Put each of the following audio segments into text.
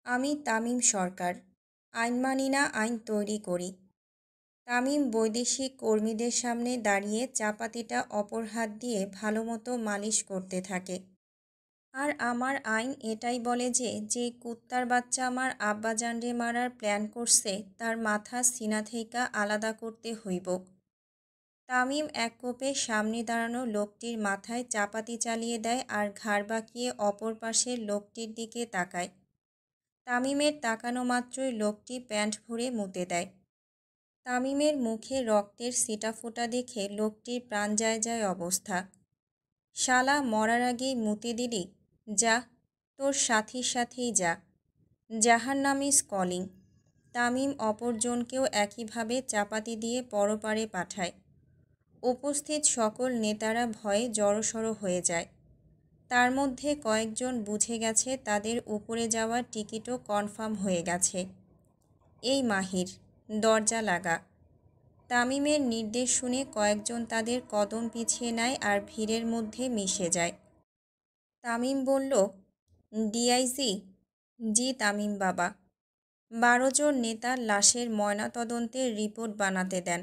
আমি তামিম সরকার। আইন মানি না, আইন তৈরি করি। তামিম বৈদেশিক কর্মীদের সামনে দাঁড়িয়ে চাপাতিটা অপর হাত দিয়ে ভালোমতো মালিশ করতে থাকে। আর আমার আইন এটাই বলে যে যে কুত্তার বাচ্চা আমার আব্বাজানরে মারার প্ল্যান করছে তার মাথা সিনা থেইকা আলাদা করতে হইব। তামিম এক কোপে সামনে দাঁড়ানো লোকটির মাথায় চাপাতি চালিয়ে দেয় আর ঘাড় বাঁকিয়ে অপর পাশের লোকটির দিকে তাকায়। তামিমের তাকানো মাত্রই লোকটি প্যান্ট ভরে মুতে দেয়। তামিমের মুখে রক্তের ছিটাফোঁটা দেখে লোকটির প্রাণ যায় যায় অবস্থা। শালা, মরার আগেই মুতে দিলি? যা, তোর সাথীর সাথেই যা। জাহান্নাম ইজ কলিং। তামিম অপরজনকেও একইভাবে চাপাতি দিয়ে পরপারে পাঠায়। উপস্থিত সকল নেতারা ভয়ে জড়সড় হয়ে যায়। তার মধ্যে কয়েকজন বুঝে গেছে তাদের উপরে যাওয়ার টিকিটও কনফার্ম হয়ে গেছে। এই মাহির, দরজা লাগা। তামিমের নির্দেশ শুনে কয়েকজন তাদের কদম পিছিয়ে নেয় আর ভিড়ের মধ্যে মিশে যায়। তামিম বলল, ডিআইজি। জি তামিম বাবা। 12 জন নেতার লাশের ময়নাতদন্তের রিপোর্ট বানাতে দেন।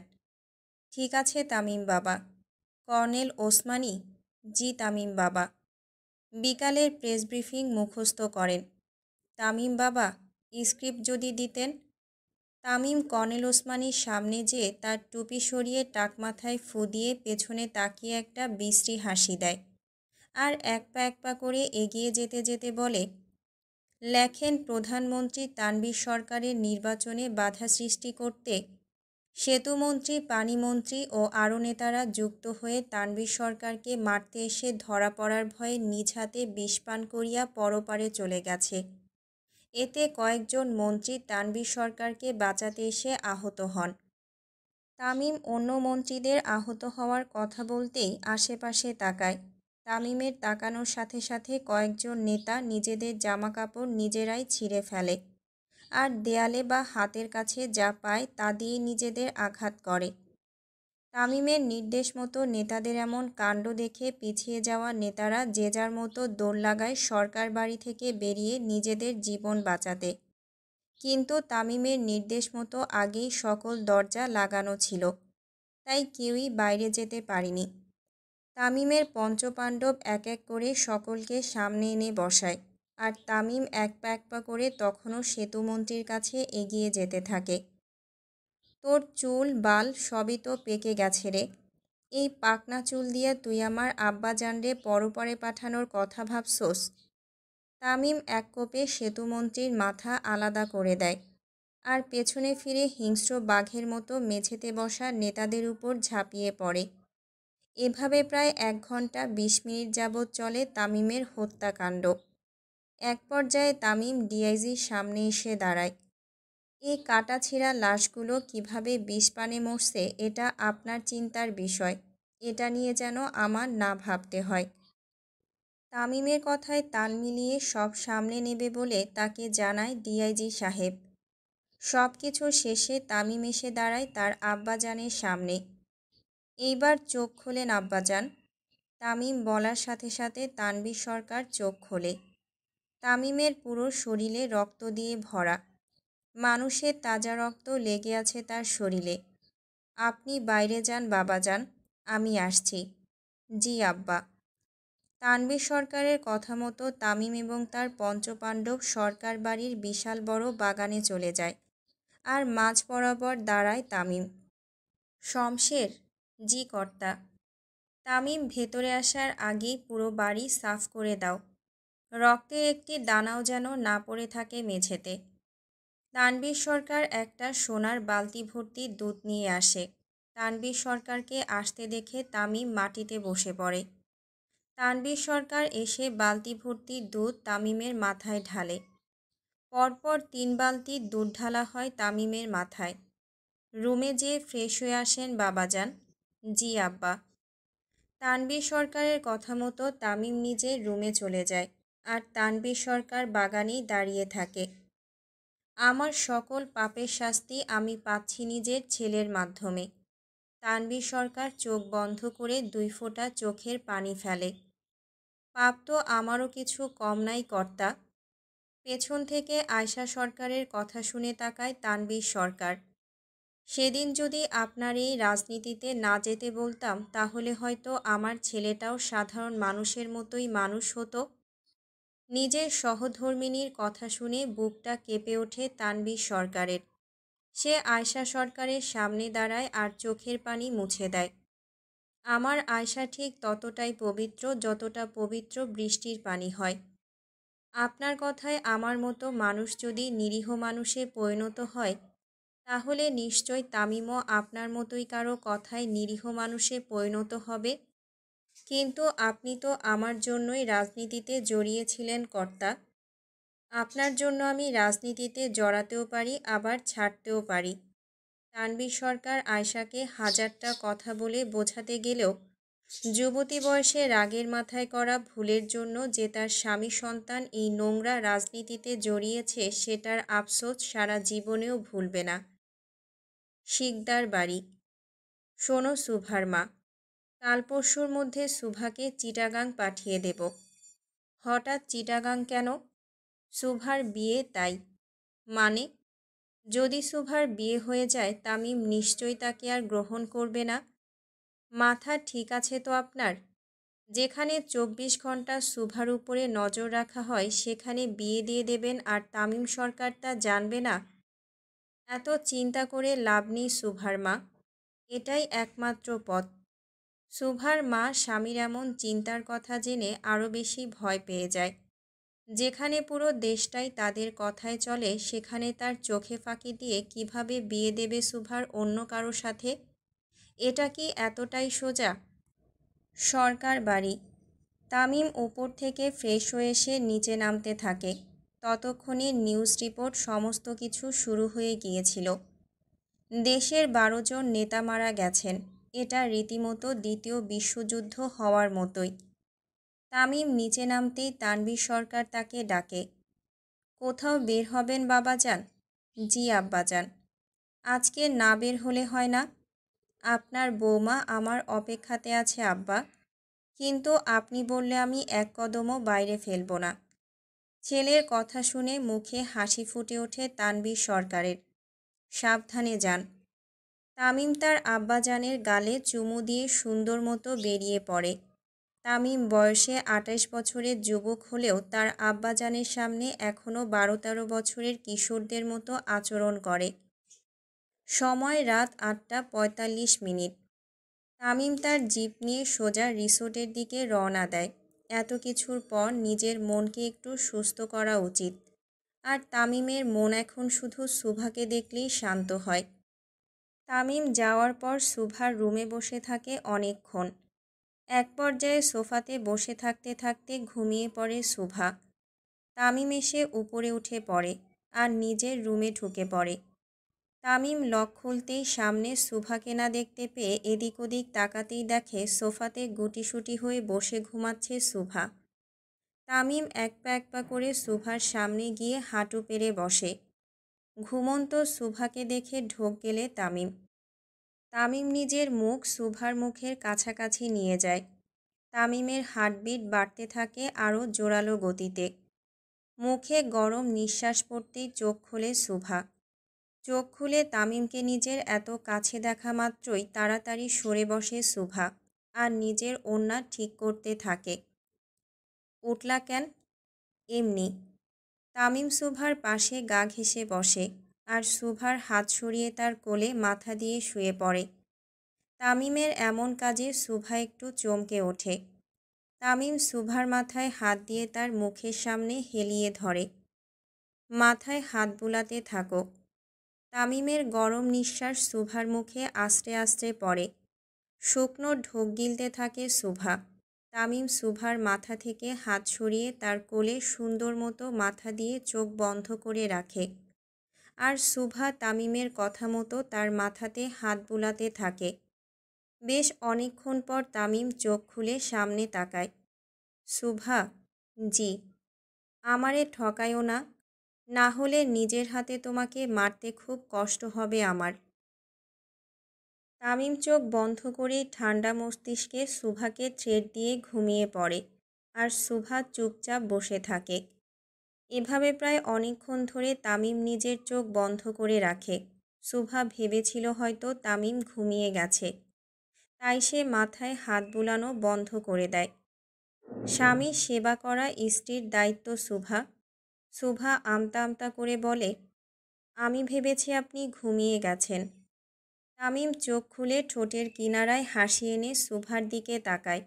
ঠিক আছে তামিম বাবা। কর্নেল ওসমানী। জি তামিম বাবা। বিকালের প্রেস ব্রিফিং মুখস্থ করেন। তামিম বাবা, স্ক্রিপ্ট যদি দিতেন। তামিম কর্নেল ওসমানীর সামনে যেয়ে তার টুপি সরিয়ে টাক মাথায় ফু দিয়ে পেছনে তাকিয়ে একটা বিশ্রী হাসি দেয় আর এক পা করে এগিয়ে যেতে যেতে বলে, লেখেন, প্রধানমন্ত্রী তানভীর সরকারের নির্বাচনে বাধা সৃষ্টি করতে সেতুমন্ত্রী, পানিমন্ত্রী ও আরও নেতারা যুক্ত হয়ে তানভীর সরকারকে মারতে এসে ধরা পড়ার ভয়ে নিজ হাতে বিষ পান করিয়া পরপারে চলে গেছে। এতে কয়েকজন মন্ত্রী তানভীর সরকারকে বাঁচাতে এসে আহত হন। তামিম অন্য মন্ত্রীদের আহত হওয়ার কথা বলতেই আশেপাশে তাকায়। তামিমের তাকানোর সাথে সাথে কয়েকজন নেতা নিজেদের জামাকাপড় নিজেরাই ছিঁড়ে ফেলে আর দেয়ালে বা হাতের কাছে যা পায় তা দিয়ে নিজেদের আঘাত করে। তামিমের নির্দেশ মতো নেতাদের এমন কাণ্ড দেখে পিছিয়ে যাওয়া নেতারা যে যার মতো দৌড় লাগায় সরকার বাড়ি থেকে বেরিয়ে নিজেদের জীবন বাঁচাতে। কিন্তু তামিমের নির্দেশ মতো আগেই সকল দরজা লাগানো ছিল, তাই কেউই বাইরে যেতে পারেনি। তামিমের পঞ্চপাণ্ডব এক এক করে সকলকে সামনে এনে বসায় আর তামিম এক পা করে তখনও সেতুমন্ত্রীর কাছে এগিয়ে যেতে থাকে। তোর চুল বাল সবই তো পেকে গেছে রে। এই পাকনা চুল দিয়ে তুই আমার আব্বাজানরে পরপারে পাঠানোর কথা ভাবছোস? তামিম এক কোপে সেতুমন্ত্রীর মাথা আলাদা করে দেয় আর পেছনে ফিরে হিংস্র বাঘের মতো মেঝেতে বসা নেতাদের উপর ঝাঁপিয়ে পড়ে। এভাবে প্রায় 1 ঘন্টা 20 মিনিট যাবৎ চলে তামিমের হত্যাকাণ্ড। এক পর্যায়ে তামিম ডিআইজির সামনে এসে দাঁড়ায়। এই কাটাছেঁড়া লাশগুলো কিভাবে বিষপানে মরছে এটা আপনার চিন্তার বিষয়, এটা নিয়ে যেন আমার না ভাবতে হয়। তামিমের কথায় তাল মিলিয়ে সব সামলে নেবে বলে তাকে জানায় ডিআইজি সাহেব। সব কিছু শেষে তামিম এসে দাঁড়ায় তার আব্বাজানের সামনে। এইবার চোখ খোলেন আব্বাজান। তামিম বলার সাথে সাথে তানভীর সরকার চোখ খোলে। তামিমের পুরো শরীরে রক্ত দিয়ে ভরা। মানুষের তাজা রক্ত লেগে আছে তার শরীরে। আপনি বাইরে যান বাবাজান, আমি আসছি। জি আব্বা। তানভীর সরকারের কথা মতো তামিম এবং তার পঞ্চপাণ্ডব সরকার বাড়ির বিশাল বড় বাগানে চলে যায় আর মাঝ বরাবর দাঁড়ায় তামিম। শমশের। জি কর্তা। তামিম ভেতরে আসার আগেই পুরো বাড়ি সাফ করে দাও। রক্তের একটি দানাও যেন না পড়ে থাকে মেঝেতে। তানভীর সরকার একটা সোনার বালতি ভর্তি দুধ নিয়ে আসে। তানভীর সরকারকে আসতে দেখে তামিম মাটিতে বসে পড়ে। তানভীর সরকার এসে বালতি ভর্তি দুধ তামিমের মাথায় ঢালে। পরপর 3 বালতি দুধ ঢালা হয় তামিমের মাথায়। রুমে যেয়ে ফ্রেশ হয়ে আসেন বাবাজান। জি আব্বা। তানভীর সরকারের কথা মতো তামিম নিজের রুমে চলে যায় আর তানভীর সরকার বাগানেই দাঁড়িয়ে থাকে। আমার সকল পাপের শাস্তি আমি পাচ্ছি নিজের ছেলের মাধ্যমে। তানভীর সরকার চোখ বন্ধ করে 2 ফোঁটা চোখের পানি ফেলে। পাপ তো আমারও কিছু কম নাই কর্তা। পেছন থেকে আয়শা সরকারের কথা শুনে তাকায় তানভীর সরকার। সেদিন যদি আপনার এই রাজনীতিতে না যেতে বলতাম তাহলে হয়তো আমার ছেলেটাও সাধারণ মানুষের মতোই মানুষ হতো। নিজের সহধর্মিণীর কথা শুনে বুকটা কেঁপে ওঠে তানভীর সরকারের। সে আয়শা সরকারের সামনে দাঁড়ায় আর চোখের পানি মুছে দেয়। আমার আয়শা ঠিক ততটাই পবিত্র যতটা পবিত্র বৃষ্টির পানি হয়। আপনার কথায় আমার মতো মানুষ যদি নিরীহ মানুষে পরিণত হয় তাহলে নিশ্চয় তামিমও আপনার মতোই কারো কথায় নিরীহ মানুষে পরিণত হবে। কিন্তু আপনি তো আমার জন্যই রাজনীতিতে জড়িয়েছিলেন কর্তা। আপনার জন্য আমি রাজনীতিতে জড়াতেও পারি আবার ছাড়তেও পারি। তানভীর সরকার আয়শাকে হাজারটা কথা বলে বোঝাতে গেলেও যুবতী বয়সে রাগের মাথায় করা ভুলের জন্য যে তার স্বামী সন্তান এই নোংরা রাজনীতিতে জড়িয়েছে সেটার আফসোস সারা জীবনেও ভুলবে না। শিকদার বাড়ি। শোনো সুভার মা, কাল পরশুর মধ্যে সুভাকে চিটাগাং পাঠিয়ে দেব। হঠাৎ চিটাগাং কেন? সুভার বিয়ে তাই। মানে? যদি সুভার বিয়ে হয়ে যায় তামিম নিশ্চয়ই তাকে আর গ্রহণ করবে না। মাথা ঠিক আছে তো আপনার? যেখানে 24 ঘন্টা সুভার উপরে নজর রাখা হয় সেখানে বিয়ে দিয়ে দেবেন আর তামিম সরকার তা জানবে না? এত চিন্তা করে লাভ নেই সুভার মা, এটাই একমাত্র পথ। সুভার মা স্বামীর এমন চিন্তার কথা জেনে আরও বেশি ভয় পেয়ে যায়। যেখানে পুরো দেশটাই তাদের কথায় চলে সেখানে তার চোখে ফাঁকি দিয়ে কিভাবে বিয়ে দেবে সুভার অন্য কারো সাথে? এটা কি এতটাই সোজা? সরকার বাড়ি। তামিম ওপর থেকে ফ্রেশ হয়ে এসে নিচে নামতে থাকে। ততক্ষণে নিউজ রিপোর্ট সমস্ত কিছু শুরু হয়ে গিয়েছিল। দেশের 12 জন নেতা মারা গেছেন। এটা রীতিমতো দ্বিতীয় বিশ্বযুদ্ধ হওয়ার মতোই। তামিম নিচে নামতেই তানভীর সরকার তাকে ডাকে। কোথাও বের হবেন বাবাজান? জি আব্বাজান। আজকে না বের হলে হয় না? আপনার বৌমা আমার অপেক্ষাতে আছে আব্বা, কিন্তু আপনি বললে আমি এক কদমও বাইরে ফেলব না। ছেলের কথা শুনে মুখে হাসি ফুটে ওঠে তানভীর সরকারের। সাবধানে যান। তামিম তার আব্বাজানের গালে চুমু দিয়ে সুন্দর মতো বেরিয়ে পড়ে। তামিম বয়সে 28 বছরের যুবক হলেও তার আব্বাজানের সামনে এখনও 12-13 বছরের কিশোরদের মতো আচরণ করে। সময় রাত 8:45। তামিম তার জিপ নিয়ে সোজা রিসোর্টের দিকে রওনা দেয়। এত কিছুর পর নিজের মনকে একটু সুস্থ করা উচিত। আর তামিমের মন এখন শুধু সুভাকে দেখলেই শান্ত হয়। তামিম যাওয়ার পর সুভার রুমে বসে থাকে অনেকক্ষণ। এক পর্যায়ে সোফাতে বসে থাকতে থাকতে ঘুমিয়ে পড়ে সুভা। তামিম এসে উপরে উঠে পড়ে আর নিজের রুমে ঢুকে পড়ে। তামিম লক খুলতেই সামনে সুভাকে না দেখতে পেয়ে এদিক ওদিক তাকাতেই দেখে সোফাতে গুটিসুটি হয়ে বসে ঘুমাচ্ছে সুভা। তামিম এক পা করে সুভার সামনে গিয়ে হাঁটু পেরে বসে। ঘুমন্ত সুভাকে দেখে ঢোক গেলে তামিম। তামিম নিজের মুখ সুভার মুখের কাছাকাছি নিয়ে যায়। তামিমের হার্টবিট বাড়তে থাকে আরও জোরালো গতিতে। মুখে গরম নিঃশ্বাস পড়তেই চোখ খোলে সুভা। চোখ খুলে তামিমকে নিজের এত কাছে দেখা মাত্রই তাড়াতাড়ি সরে বসে সুভা আর নিজের ওড়না ঠিক করতে থাকে। উঠলা কেন? এমনি। তামিম সুভার পাশে গা ঘেঁষে বসে আর সুভার হাত সরিয়ে তার কোলে মাথা দিয়ে শুয়ে পড়ে। তামিমের এমন কাজে সুভা একটু চমকে ওঠে। তামিম সুভার মাথায় হাত দিয়ে তার মুখের সামনে হেলিয়ে ধরে। মাথায় হাত বুলাতে থাকো। তামিমের গরম নিঃশ্বাস সুভার মুখে আস্তে আস্তে পড়ে। শুকনো ঢোক গিলতে থাকে সুভা। তামিম সুভার মাথা থেকে হাত সরিয়ে তার কোলে সুন্দর মতো মাথা দিয়ে চোখ বন্ধ করে রাখে। আর সুভা তামিমের কথা মতো তার মাথাতে হাত বুলাতে থাকে। বেশ অনেকক্ষণ পর তামিম চোখ খুলে সামনে তাকায়। সুভা, জি। আমারে ঠকায়ও না, না হলে নিজের হাতে তোমাকে মারতে খুব কষ্ট হবে আমার। তামিম চোখ বন্ধ করেই ঠান্ডা মস্তিষ্কে সুভাকে থ্রেড দিয়ে ঘুমিয়ে পড়ে আর সুভা চুপচাপ বসে থাকে। এভাবে প্রায় অনেকক্ষণ ধরে তামিম নিজের চোখ বন্ধ করে রাখে। শুভা ভেবেছিল হয়তো তামিম ঘুমিয়ে গেছে, তাই সে মাথায় হাত বুলানো বন্ধ করে দেয়। স্বামীর সেবা করা স্ত্রীর দায়িত্ব শুভা। শুভা আমতা আমতা করে বলে, আমি ভেবেছি আপনি ঘুমিয়ে গেছেন। তামিম চোখ খুলে ঠোঁটের কিনারায় হাসি এনে শুভার দিকে তাকায়।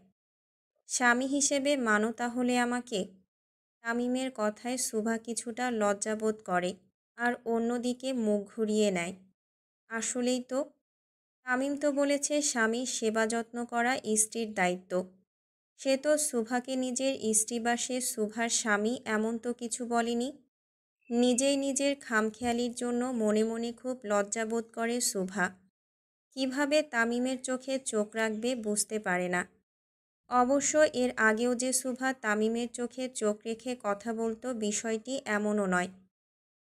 স্বামী হিসেবে মানো তাহলে আমাকে। তামিমের কথায় শুভা কিছুটা লজ্জাবোধ করে আর অন্যদিকে মুখ ঘুরিয়ে নেয়। আসলেই তো, তামিম তো বলেছে স্বামীর সেবা যত্ন করা স্ত্রীর দায়িত্ব। সে তো শুভাকে নিজের স্ত্রী বা সে শুভার স্বামী এমন তো কিছু বলেনি। নিজেই নিজের খামখেয়ালির জন্য মনে মনে খুব লজ্জাবোধ করে শুভা। কিভাবে তামিমের চোখে চোখ রাখবে বুঝতে পারে না। অবশ্য এর আগেও যে শুভা তামিমের চোখে চোখ রেখে কথা বলতো বিষয়টি এমনও নয়,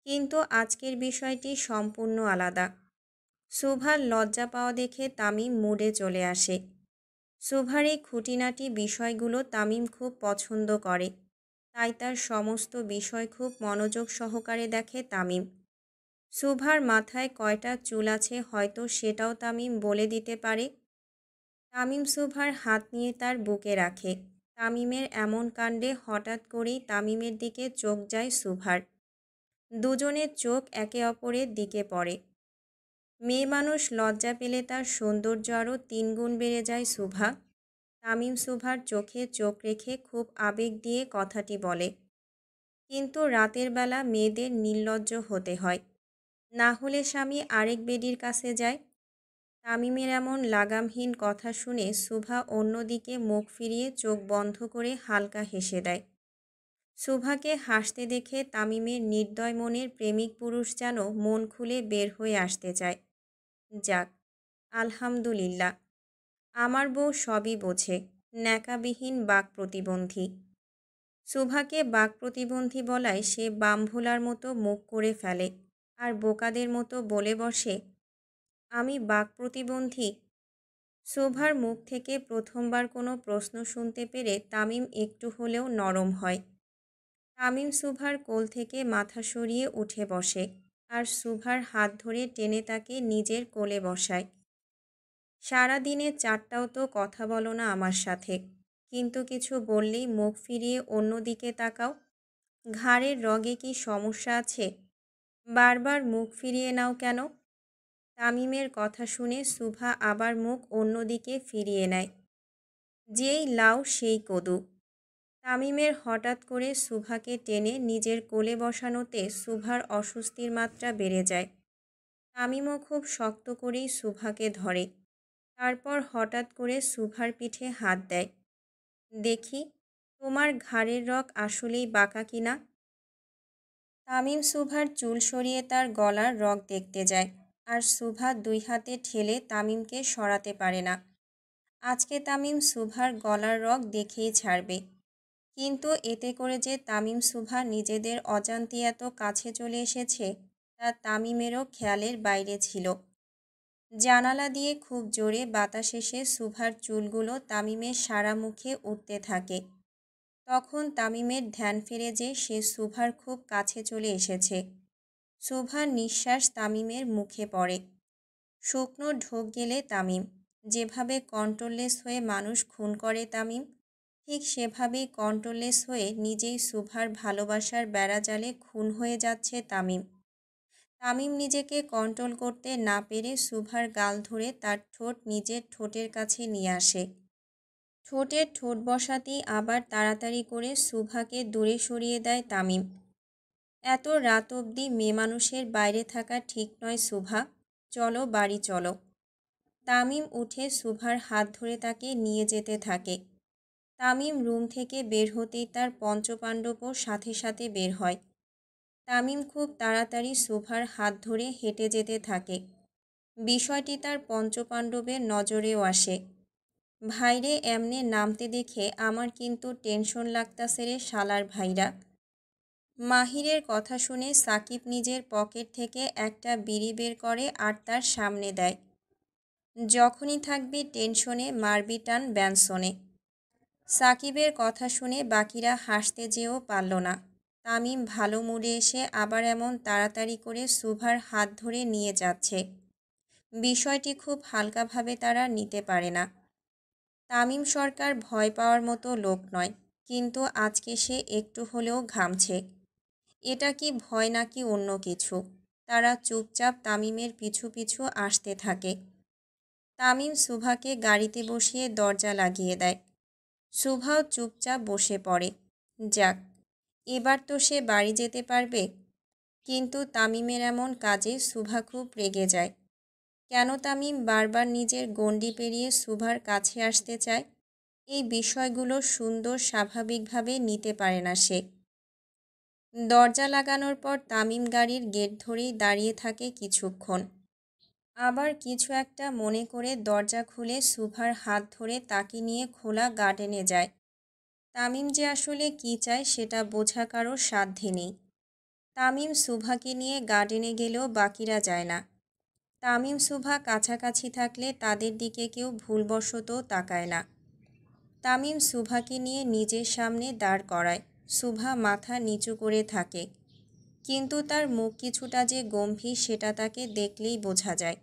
কিন্তু আজকের বিষয়টি সম্পূর্ণ আলাদা। শুভার লজ্জা পাওয়া দেখে তামিম মুডে চলে আসে। শুভার এই খুঁটিনাটি বিষয়গুলো তামিম খুব পছন্দ করে, তাই তার সমস্ত বিষয় খুব মনোযোগ সহকারে দেখে তামিম। শুভার মাথায় কয়টা চুল আছে হয়তো সেটাও তামিম বলে দিতে পারে। তামিম শুভার হাত নিয়ে তার বুকে রাখে। তামিমের এমন কাণ্ডে হঠাৎ করেই তামিমের দিকে চোখ যায় শুভার। দুজনের চোখ একে অপরের দিকে পড়ে। মেয়ে মানুষ লজ্জা পেলে তার সৌন্দর্য আরও 3 গুণ বেড়ে যায় শুভা। তামিম শুভার চোখে চোখ রেখে খুব আবেগ দিয়ে কথাটি বলে, কিন্তু রাতের বেলা মেয়েদের নির্লজ্জ হতে হয়, না হলে স্বামী আরেক বেডির কাছে যায়। তামিমের এমন লাগামহীন কথা শুনে শুভা অন্যদিকে মুখ ফিরিয়ে চোখ বন্ধ করে হালকা হেসে দেয়। শুভাকে হাসতে দেখে তামিমের নির্দয় মনের প্রেমিক পুরুষ যেন মন খুলে বের হয়ে আসতে চায়। যাক, আলহামদুলিল্লাহ, আমার বউ সবই বোঝে, ন্যাকাবিহীন বাক প্রতিবন্ধী। শুভাকে বাক প্রতিবন্ধী বলায় সে বামভোলার মতো মুখ করে ফেলে আর বোকাদের মতো বলে বসে, আমি বাক প্রতিবন্ধী। শুভার মুখ থেকে প্রথমবার কোনো প্রশ্ন শুনতে পেরে তামিম একটু হলেও নরম হয়। তামিম শুভার কোল থেকে মাথা সরিয়ে উঠে বসে আর শুভার হাত ধরে টেনে তাকে নিজের কোলে বসায়। সারাদিনে 4টাও তো কথা বলো না আমার সাথে, কিন্তু কিছু বললেই মুখ ফিরিয়ে অন্যদিকে তাকাও। ঘাড়ের রগে কি সমস্যা আছে? বারবার মুখ ফিরিয়ে নাও কেন? তামিমের কথা শুনে শুভা আবার মুখ অন্যদিকে ফিরিয়ে নেয়। যেই লাউ সেই কদু। তামিমের হঠাৎ করে শুভাকে টেনে নিজের কোলে বসানোতে শুভার অস্বস্তির মাত্রা বেড়ে যায়। তামিমও খুব শক্ত করেই শুভাকে ধরে, তারপর হঠাৎ করে শুভার পিঠে হাত দেয়। দেখি, তোমার ঘাড়ের রগ আসলেই বাঁকা কিনা। তামিম শুভার চুল সরিয়ে তার গলার রগ দেখতে যায়, আর শুভা 2 হাতে ঠেলে তামিমকে সরাতে পারে না। আজকে তামিম শুভার গলার রগ দেখেই ছাড়বে, কিন্তু এতে করে যে তামিম শুভা নিজেদের অজান্তে এত কাছে চলে এসেছে তা তামিমেরও খেয়ালের বাইরে ছিল। জানালা দিয়ে খুব জোরে বাতাস এসে শুভার চুলগুলো তামিমের সারা মুখে উঠতে থাকে। তখন তামিমের ধ্যান ফিরে যে সে শুভার খুব কাছে চলে এসেছে। শুভার নিঃশ্বাস তামিমের মুখে পড়ে। শুকনো ঢোক গেলে তামিম যেভাবে কন্ট্রোললেস হয়ে মানুষ খুন করে তামিম ঠিক সেভাবেই কন্ট্রোললেস হয়ে নিজেই শুভার ভালোবাসার বেড়াজালে খুন হয়ে যাচ্ছে তামিম। তামিম নিজেকে কন্ট্রোল করতে না পেরে শুভার গাল ধরে তার ঠোঁট নিজের ঠোঁটের কাছে নিয়ে আসে। ঠোঁটে ঠোঁট বসাতেই আবার তাড়াতাড়ি করে শুভাকে দূরে সরিয়ে দেয় তামিম। এত রাত অবধি মেয়ে মানুষের বাইরে থাকা ঠিক নয় শুভা, চলো বাড়ি চলো। তামিম উঠে শুভার হাত ধরে তাকে নিয়ে যেতে থাকে। তামিম রুম থেকে বের হতেই তার পঞ্চপাণ্ডবও সাথে সাথে বের হয়। তামিম খুব তাড়াতাড়ি শুভার হাত ধরে হেঁটে যেতে থাকে। বিষয়টি তার পঞ্চপাণ্ডবের নজরেও আসে। ভাইরে এমনে নামতে দেখে আমার কিন্তু টেনশন লাগতাছে রে শালার ভাইরা। মাহিরের কথা শুনে সাকিব নিজের পকেট থেকে একটা বিড়ি বের করে আর তার সামনে দেয়। যখনই থাকবি টেনশনে মারবি টান ব্যানসনে। সাকিবের কথা শুনে বাকিরা হাসতে যেও পারল না। তামিম ভালো মুডে এসে আবার এমন তাড়াতাড়ি করে শুভার হাত ধরে নিয়ে যাচ্ছে। বিষয়টি খুব হালকাভাবে তারা নিতে পারে না। তামিম সরকার ভয় পাওয়ার মতো লোক নয়, কিন্তু আজকে সে একটু হলেও ঘামছে। এটা কি ভয় নাকি অন্য কিছু? তারা চুপচাপ তামিমের পিছু পিছু আসতে থাকে। তামিম শুভাকে গাড়িতে বসিয়ে দরজা লাগিয়ে দেয়। শুভাও চুপচাপ বসে পড়ে। যাক, এবার তো সে বাড়ি যেতে পারবে। কিন্তু তামিমের এমন কাজে শুভা খুব রেগে যায়। কেন তামিম বারবার নিজের গণ্ডি পেরিয়ে শুভার কাছে আসতে চায়? এই বিষয়গুলো সুন্দর স্বাভাবিকভাবে নিতে পারে না সে। দরজা লাগানোর পর তামিম গাড়ির গেট ধরেই দাঁড়িয়ে থাকে কিছুক্ষণ। আবার কিছু একটা মনে করে দরজা খুলে শুভার হাত ধরে তাকে নিয়ে খোলা গার্ডেনে যায়। তামিম যে আসলে কী চায় সেটা বোঝা কারোর সাধ্যে নেই। তামিম শুভাকে নিয়ে গার্ডেনে গেলেও বাকিরা যায় না। তামিম শুভা কাছাকাছি থাকলে তাদের দিকে কেউ ভুলবশত তাকায় না। তামিম শুভাকে নিয়ে নিজের সামনে দাঁড় করায়। শুভা মাথা নিচু করে থাকে, কিন্তু তার মুখ কিছুটা যে গম্ভীর সেটা তাকে দেখলেই বোঝা যায়।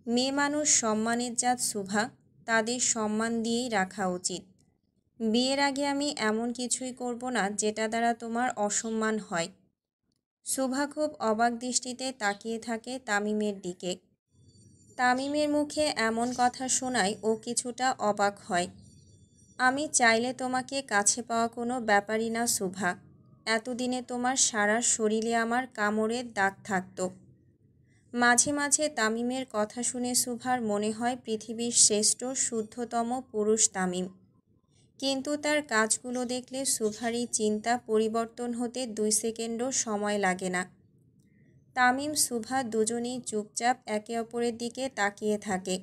মেয়ে মানুষ সম্মানের জাত শুভা, তাদের সম্মান দিয়েই রাখা উচিত। বিয়ের আগে আমি এমন কিছুই করব না যেটা দ্বারা তোমার অসম্মান হয়। শুভা খুব অবাক দৃষ্টিতে তাকিয়ে থাকে তামিমের দিকে। তামিমের মুখে এমন কথা শোনায় ও কিছুটা অবাক হয়। আমি চাইলে তোমাকে কাছে পাওয়া কোনো ব্যাপারই না শুভা। এতদিনে তোমার সারা শরীরে আমার কামড়ের দাগ থাকতো। মাঝে মাঝে তামিমের কথা শুনে শুভার মনে হয় পৃথিবীর শ্রেষ্ঠ শুদ্ধতম পুরুষ তামিম। কিন্তু তার কাজগুলো দেখলে শুভারই চিন্তা পরিবর্তন হতে 2 সেকেন্ডও সময় লাগে না। তামিম শুভা দুজনেই চুপচাপ একে অপরের দিকে তাকিয়ে থাকে।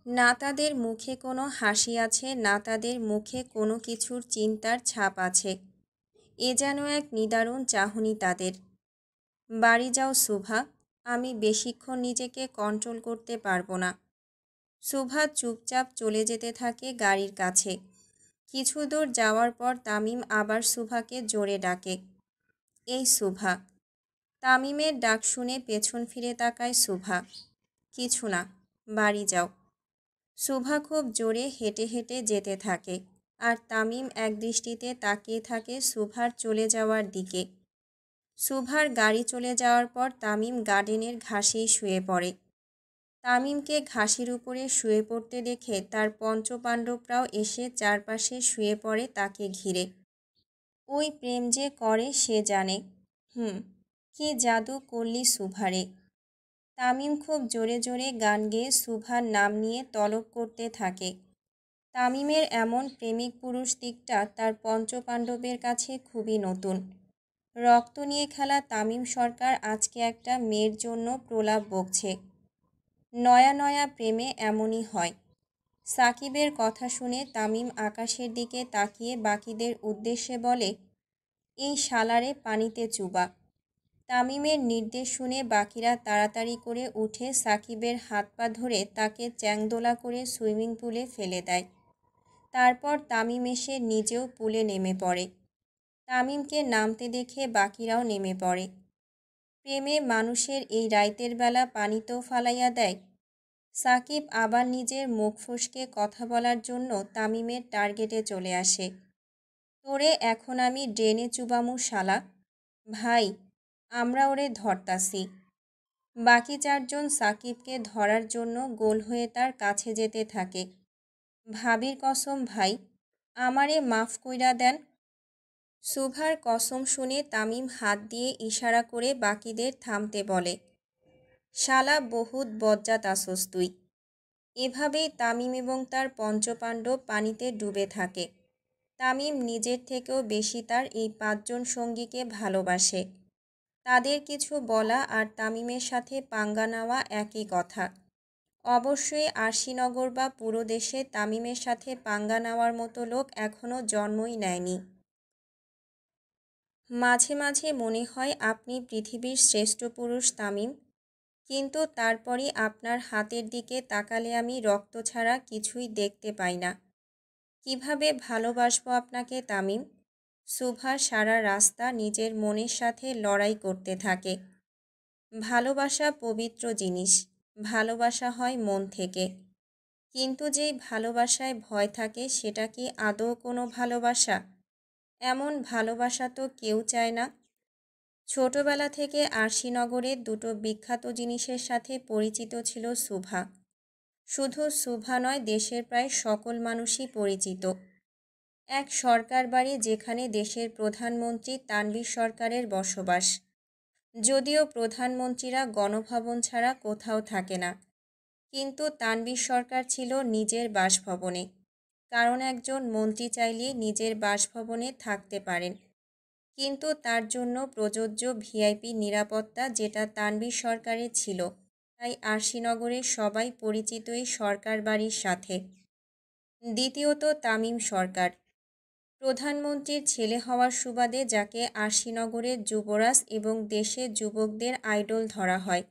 না তাদের মুখে কোনো হাসি আছে, না তাদের মুখে কোনো কিছুর চিন্তার ছাপ আছে। এ যেন এক নিদারুণ চাহনি তাদের। বাড়ি যাও শুভা, আমি বেশিক্ষণ নিজেকে কন্ট্রোল করতে পারবো না। শুভা চুপচাপ চলে যেতে থাকে গাড়ির কাছে। কিছু দূর যাওয়ার পর তামিম আবার শুভাকে জোরে ডাকে, এই শুভা। তামিমের ডাক শুনে পেছন ফিরে তাকায় শুভা। কিছু না, বাড়ি যাও। শুভা খুব জোরে হেঁটে হেঁটে যেতে থাকে, আর তামিম একদৃষ্টিতে তাকিয়ে থাকে শুভার চলে যাওয়ার দিকে। শুভার গাড়ি চলে যাওয়ার পর তামিম গার্ডেনের ঘাসেই শুয়ে পড়ে। তামিমকে ঘাসের উপরে শুয়ে পড়তে দেখে তার পঞ্চপাণ্ডবরাও এসে চারপাশে শুয়ে পড়ে তাকে ঘিরে। ওই প্রেম যে করে সে জানে। কি জাদু করলি শুভারে। তামিম খুব জোরে জোরে গান গেয়ে শুভার নাম নিয়ে তলব করতে থাকে। তামিমের এমন প্রেমিক পুরুষ দিকটা তার পঞ্চপাণ্ডবের কাছে খুবই নতুন। রক্ত নিয়ে খেলা তামিম সরকার আজকে একটা মেয়ের জন্য প্রলাপ বকছে। নয়া নয়া প্রেমে এমনই হয়। সাকিবের কথা শুনে তামিম আকাশের দিকে তাকিয়ে বাকিদের উদ্দেশ্যে বলে, এই শালারে পানিতে চুবা। তামিমের নির্দেশ শুনে বাকিরা তাড়াতাড়ি করে উঠে সাকিবের হাত পা ধরে তাকে চ্যাংদোলা করে সুইমিং পুলে ফেলে দেয়। তারপর তামিম এসে নিজেও পুলে নেমে পড়ে। তামিমকে নামতে দেখে বাকিরাও নেমে পড়ে। প্রেমে মানুষের এই রাইতের বেলা পানিতেও ফালাইয়া দেয়। সাকিব আবার নিজের মুখ ফসকে কথা বলার জন্য তামিমের টার্গেটে চলে আসে। তোরে এখন আমি ড্রেনে চুবামু শালা। ভাই, আমরা ওরে ধরতাছি। বাকি 4 জন সাকিবকে ধরার জন্য গোল হয়ে তার কাছে যেতে থাকে। ভাবির কসম ভাই, আমারে মাফ কইরা দেন। শুভার কসম শুনে তামিম হাত দিয়ে ইশারা করে বাকিদের থামতে বলে। শালা বহুত বজ্জাত আসোস তুই। এভাবেই তামিম এবং তার পঞ্চপাণ্ডব পানিতে ডুবে থাকে। তামিম নিজের থেকেও বেশি তার এই 5 জন সঙ্গীকে ভালোবাসে। তাদের কিছু বলা আর তামিমের সাথে পাঙ্গা নেওয়া একই কথা। অবশ্যই আরশিনগর বা পুরো দেশে তামিমের সাথে পাঙ্গা নেওয়ার মতো লোক এখনও জন্মই নেয়নি। মাঝে মাঝে মনে হয় আপনি পৃথিবীর শ্রেষ্ঠ পুরুষ তামিম, কিন্তু তারপরই আপনার হাতের দিকে তাকালে আমি রক্ত ছাড়া কিছুই দেখতে পাই না। কিভাবে ভালোবাসবো আপনাকে তামিম? সুভা সারা রাস্তা নিজের মনের সাথে লড়াই করতে থাকে। ভালোবাসা পবিত্র জিনিস, ভালোবাসা হয় মন থেকে। কিন্তু যেই ভালোবাসায় ভয় থাকে সেটা কি আদৌ কোনো ভালোবাসা? এমন ভালোবাসা তো কেউ চায় না। ছোটবেলা থেকে আরশিনগরের দুটো বিখ্যাত জিনিসের সাথে পরিচিত ছিল সুভা। শুধু সুভা নয়, দেশের প্রায় সকল মানুষই পরিচিত। এক সরকার বাড়ি যেখানে দেশের প্রধানমন্ত্রী তানভীর সরকারের বসবাস। যদিও প্রধানমন্ত্রীরা গণভবন ছাড়া কোথাও থাকে না, কিন্তু তানভীর সরকার ছিল নিজের বাসভবনে। কারণ একজন মন্ত্রী চাইলেই নিজের বাসভবনে থাকতে পারেন, কিন্তু তার জন্য প্রযোজ্য ভিআইপি নিরাপত্তা যেটা তানভীর সরকারের ছিল। তাই আরশিনগরের সবাই পরিচিত এই সরকার বাড়ির সাথে। দ্বিতীয়ত, তামিম সরকার প্রধানমন্ত্রীর ছেলে হওয়ার সুবাদে যাকে আরশিনগরের যুবরাজ এবং দেশের যুবকদের আইডল ধরা হয়।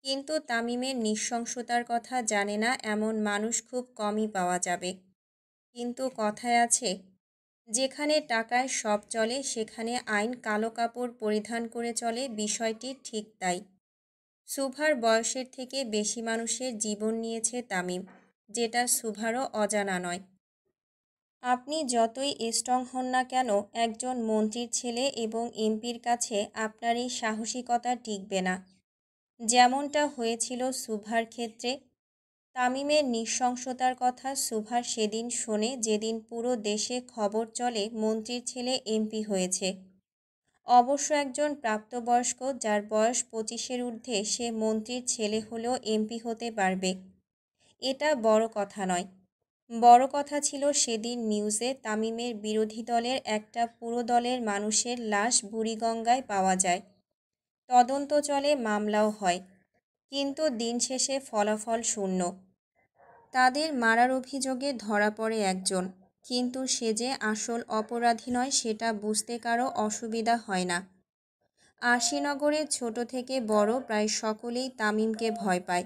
কিন্তু তামিমের নৃশংসতার কথা জানে না এমন মানুষ খুব কমই পাওয়া যাবে। কিন্তু কথায় আছে, যেখানে টাকায় সব চলে সেখানে আইন কালো কাপড় পরিধান করে চলে, বিষয়টি ঠিক তাই। সুভার বয়সের থেকে বেশি মানুষের জীবন নিয়েছে তামিম, যেটা সুভারও অজানা নয়। আপনি যতই স্ট্রং হন না কেন, একজন মন্ত্রীর ছেলে এবং এমপির কাছে আপনার এই সাহসিকতা টিকবে না। যেমনটা হয়েছিল সুভার ক্ষেত্রে। তামিমের নৃশংসতার কথা সুভার সেদিন শোনে যেদিন পুরো দেশে খবর চলে মন্ত্রীর ছেলে এমপি হয়েছে। অবশ্য একজন প্রাপ্তবয়স্ক যার বয়স 25-এর ঊর্ধ্বে সে মন্ত্রীর ছেলে হলেও এমপি হতে পারবে, এটা বড় কথা নয়। বড় কথা ছিল সেদিন নিউজে তামিমের বিরোধী দলের একটা পুরো দলের মানুষের লাশ বুড়িগঙ্গায় পাওয়া যায়। তদন্ত চলে, মামলাও হয়, কিন্তু দিন শেষে ফলাফল শূন্য। তাদের মারার অভিযোগে ধরা পড়ে একজন, কিন্তু সে যে আসল অপরাধী নয় সেটা বুঝতে কারো অসুবিধা হয় না। আরশিনগরের ছোট থেকে বড় প্রায় সকলেই তামিমকে ভয় পায়।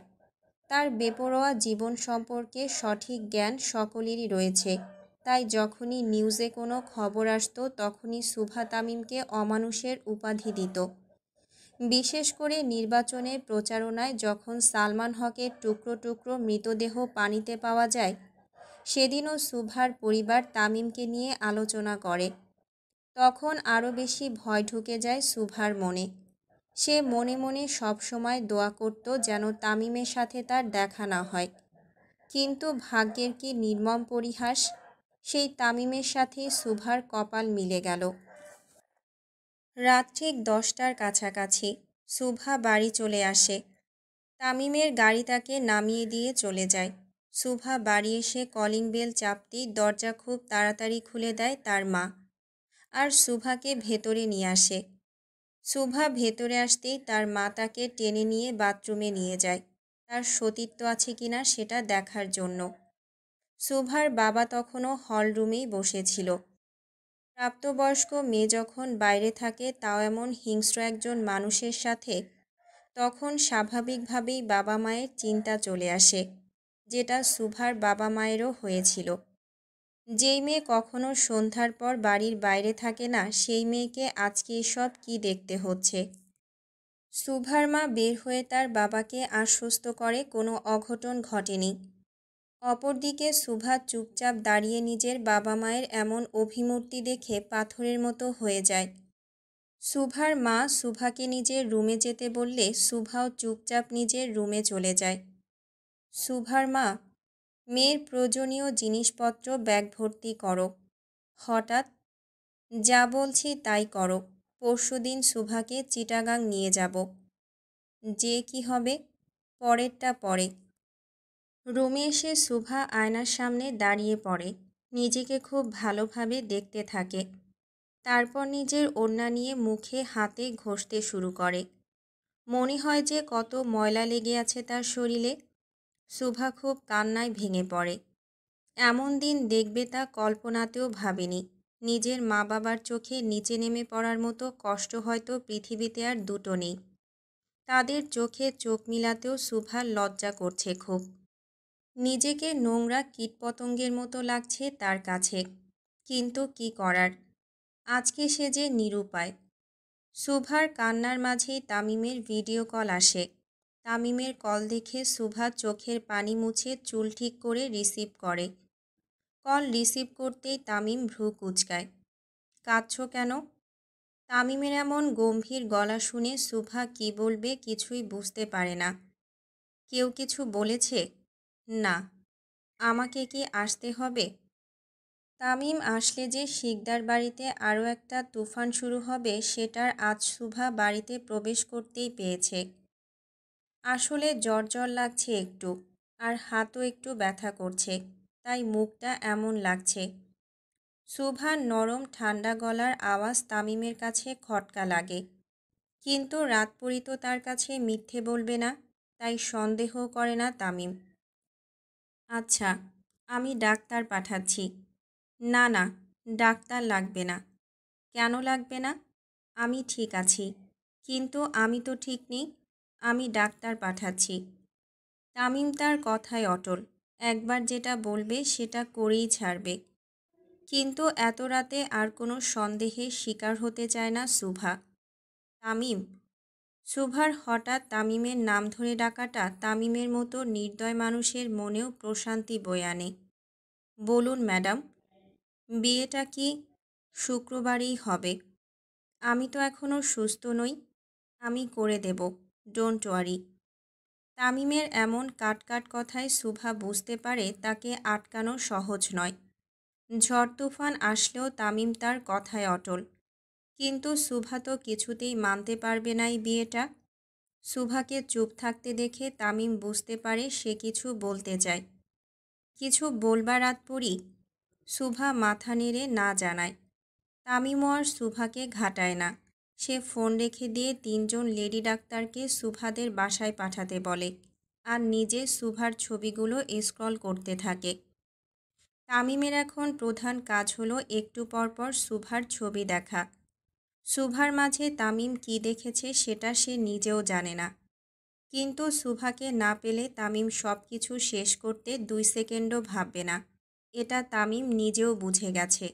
তার বেপরোয়া জীবন সম্পর্কে সঠিক জ্ঞান সকলেরই রয়েছে, তাই যখনই নিউজে কোনো খবর আসতো তখনই সুভা তামিমকে অমানুষের উপাধি দিত। বিশেষ করে নির্বাচনের প্রচারণায় যখন সালমান হকের টুকরো টুকরো মৃতদেহ পানিতে পাওয়া যায়, সেদিনও সুভার পরিবার তামিমকে নিয়ে আলোচনা করে। তখন আরও বেশি ভয় ঢুকে যায় সুভার মনে। সে মনে মনে সবসময় দোয়া করত যেন তামিমের সাথে তার দেখা না হয়। কিন্তু ভাগ্যের কি নির্মম পরিহাস, সেই তামিমের সাথে সুভার কপাল মিলে গেল। রাত ঠিক 10টার কাছাকাছি সুভা বাড়ি চলে আসে। তামিমের গাড়ি তাকে নামিয়ে দিয়ে চলে যায়। সুভা বাড়ি এসে কলিং বেল চাপতেই দরজা খুব তাড়াতাড়ি খুলে দেয় তার মা, আর সুভাকে ভেতরে নিয়ে আসে। সুভা ভেতরে আসতেই তার মা তাকে টেনে নিয়ে বাথরুমে নিয়ে যায়, তার সতীত্ব আছে কিনা সেটা দেখার জন্য। সুভার বাবা তখনও হল রুমেই বসেছিল। প্রাপ্তবয়স্ক মেয়ে যখন বাইরে থাকে, তাও এমন হিংস্র একজন মানুষের সাথে, তখন স্বাভাবিকভাবেই বাবা মায়ের চিন্তা চলে আসে, যেটা সুভার বাবা মায়েরও হয়েছিল। যেই মেয়ে কখনো সন্ধ্যার পর বাড়ির বাইরে থাকে না, সেই মেয়েকে আজকে এসব কী দেখতে হচ্ছে। সুভার মা বের হয়ে তার বাবাকে আশ্বস্ত করে কোনো অঘটন ঘটেনি। অপরদিকে সুভা চুপচাপ দাঁড়িয়ে নিজের বাবা মায়ের এমন অভিমূর্তি দেখে পাথরের মতো হয়ে যায়। সুভার মা সুভাকে নিজের রুমে যেতে বললে সুভাও চুপচাপ নিজের রুমে চলে যায়। সুভার মা, মেয়ের প্রয়োজনীয় জিনিসপত্র ব্যাগ ভর্তি করো। হঠাৎ, যা বলছি তাই করো, পরশুদিন সুভাকে চিটাগাং নিয়ে যাব। যে কি হবে, পরেরটা পরে। রুমে এসে সুভা আয়নার সামনে দাঁড়িয়ে পড়ে, নিজেকে খুব ভালোভাবে দেখতে থাকে। তারপর নিজের ওড়না নিয়ে মুখে হাতে ঘষতে শুরু করে। মনে হয় যে কত ময়লা লেগে আছে তার শরীরে। সুভা খুব কান্নায় ভেঙে পড়ে। এমন দিন দেখবে তা কল্পনাতেও ভাবেনি। নিজের মা বাবার চোখে নিচে নেমে পড়ার মতো কষ্ট হয়তো পৃথিবীতে আর দুটো নেই। তাদের চোখে চোখ মিলাতেও সুভার লজ্জা করছে খুব। নিজেকে নোংরা কীটপতঙ্গের মতো লাগছে তার কাছে, কিন্তু কি করার। আজকে সে যে নিরুপায়। সুভার কান্নার মাঝেই তামিমের ভিডিও কল আসে। তামিমের কল দেখে সুভা চোখের পানি মুছে চুল ঠিক করে রিসিভ করে। কল রিসিভ করতেই তামিম ভ্রু কুঁচকায়। কাঁদছো কেন? তামিমের এমন গম্ভীর গলা শুনে সুভা কি বলবে কিছুই বুঝতে পারে না। কেউ কিছু বলেছে? না। আমাকে কি আসতে হবে? তামিম আসলে যে শিকদার বাড়িতে আরও একটা তুফান শুরু হবে সেটার আজ সুভা বাড়িতে প্রবেশ করতেই পেয়েছে। আসলে জ্বর জ্বর লাগছে একটু, আর হাতও একটু ব্যথা করছে, তাই মুখটা এমন লাগছে। সুভার নরম ঠান্ডা গলার আওয়াজ তামিমের কাছে খটকা লাগে, কিন্তু রাতপরি তো তার কাছে মিথ্যে বলবে না, তাই সন্দেহ করে না তামিম। আচ্ছা, আমি ডাক্তার পাঠাচ্ছি। না না, ডাক্তার লাগবে না। কেন লাগবে না? আমি ঠিক আছি, কিন্তু আমি তো ঠিক নেই। আমি ডাক্তার পাঠাচ্ছি। তামিম তার কথায় অটল। একবার যেটা বলবে সেটা করেই ছাড়বে। কিন্তু এত রাতে আর কোনো সন্দেহের শিকার হতে চায় না সুভা। তামিম। সুভার হঠাৎ তামিমের নাম ধরে ডাকাটা তামিমের মতো নির্দয় মানুষের মনেও প্রশান্তি বয়ে আনে। বলুন ম্যাডাম, বিয়েটা কি শুক্রবারেই হবে? আমি তো এখনও সুস্থ নই। আমি করে দেব, ডোন্ট ওয়ারি। তামিমের এমন কাট কথায় সুভা বুঝতে পারে তাকে আটকানো সহজ নয়। ঝড় তুফান আসলেও তামিম তার কথায় অটল। কিন্তু সুভা তো কিছুতেই মানতে পারবে না এই বিয়েটা। সুভাকে চুপ থাকতে দেখে তামিম বুঝতে পারে সে কিছু বলতে চায়। কিছু বলবার আগ পরই সুভা মাথা নেড়ে না জানায়। তামিমও আর সুভাকে ঘাটায় না। সে ফোন রেখে দিয়ে 3জন লেডি ডাক্তারকে সুভাদের বাসায় পাঠাতে বলে, আর নিজে সুভার ছবিগুলো স্ক্রল করতে থাকে। তামিমের এখন প্রধান কাজ হলো একটু পরপর সুভার ছবি দেখা। সুভার মাঝে তামিম কি দেখেছে সেটা সে নিজেও জানে না, কিন্তু সুভাকে না পেলে তামিম সব কিছু শেষ করতে 2 সেকেন্ডও ভাববে না। এটা তামিম নিজেও বুঝে গেছে।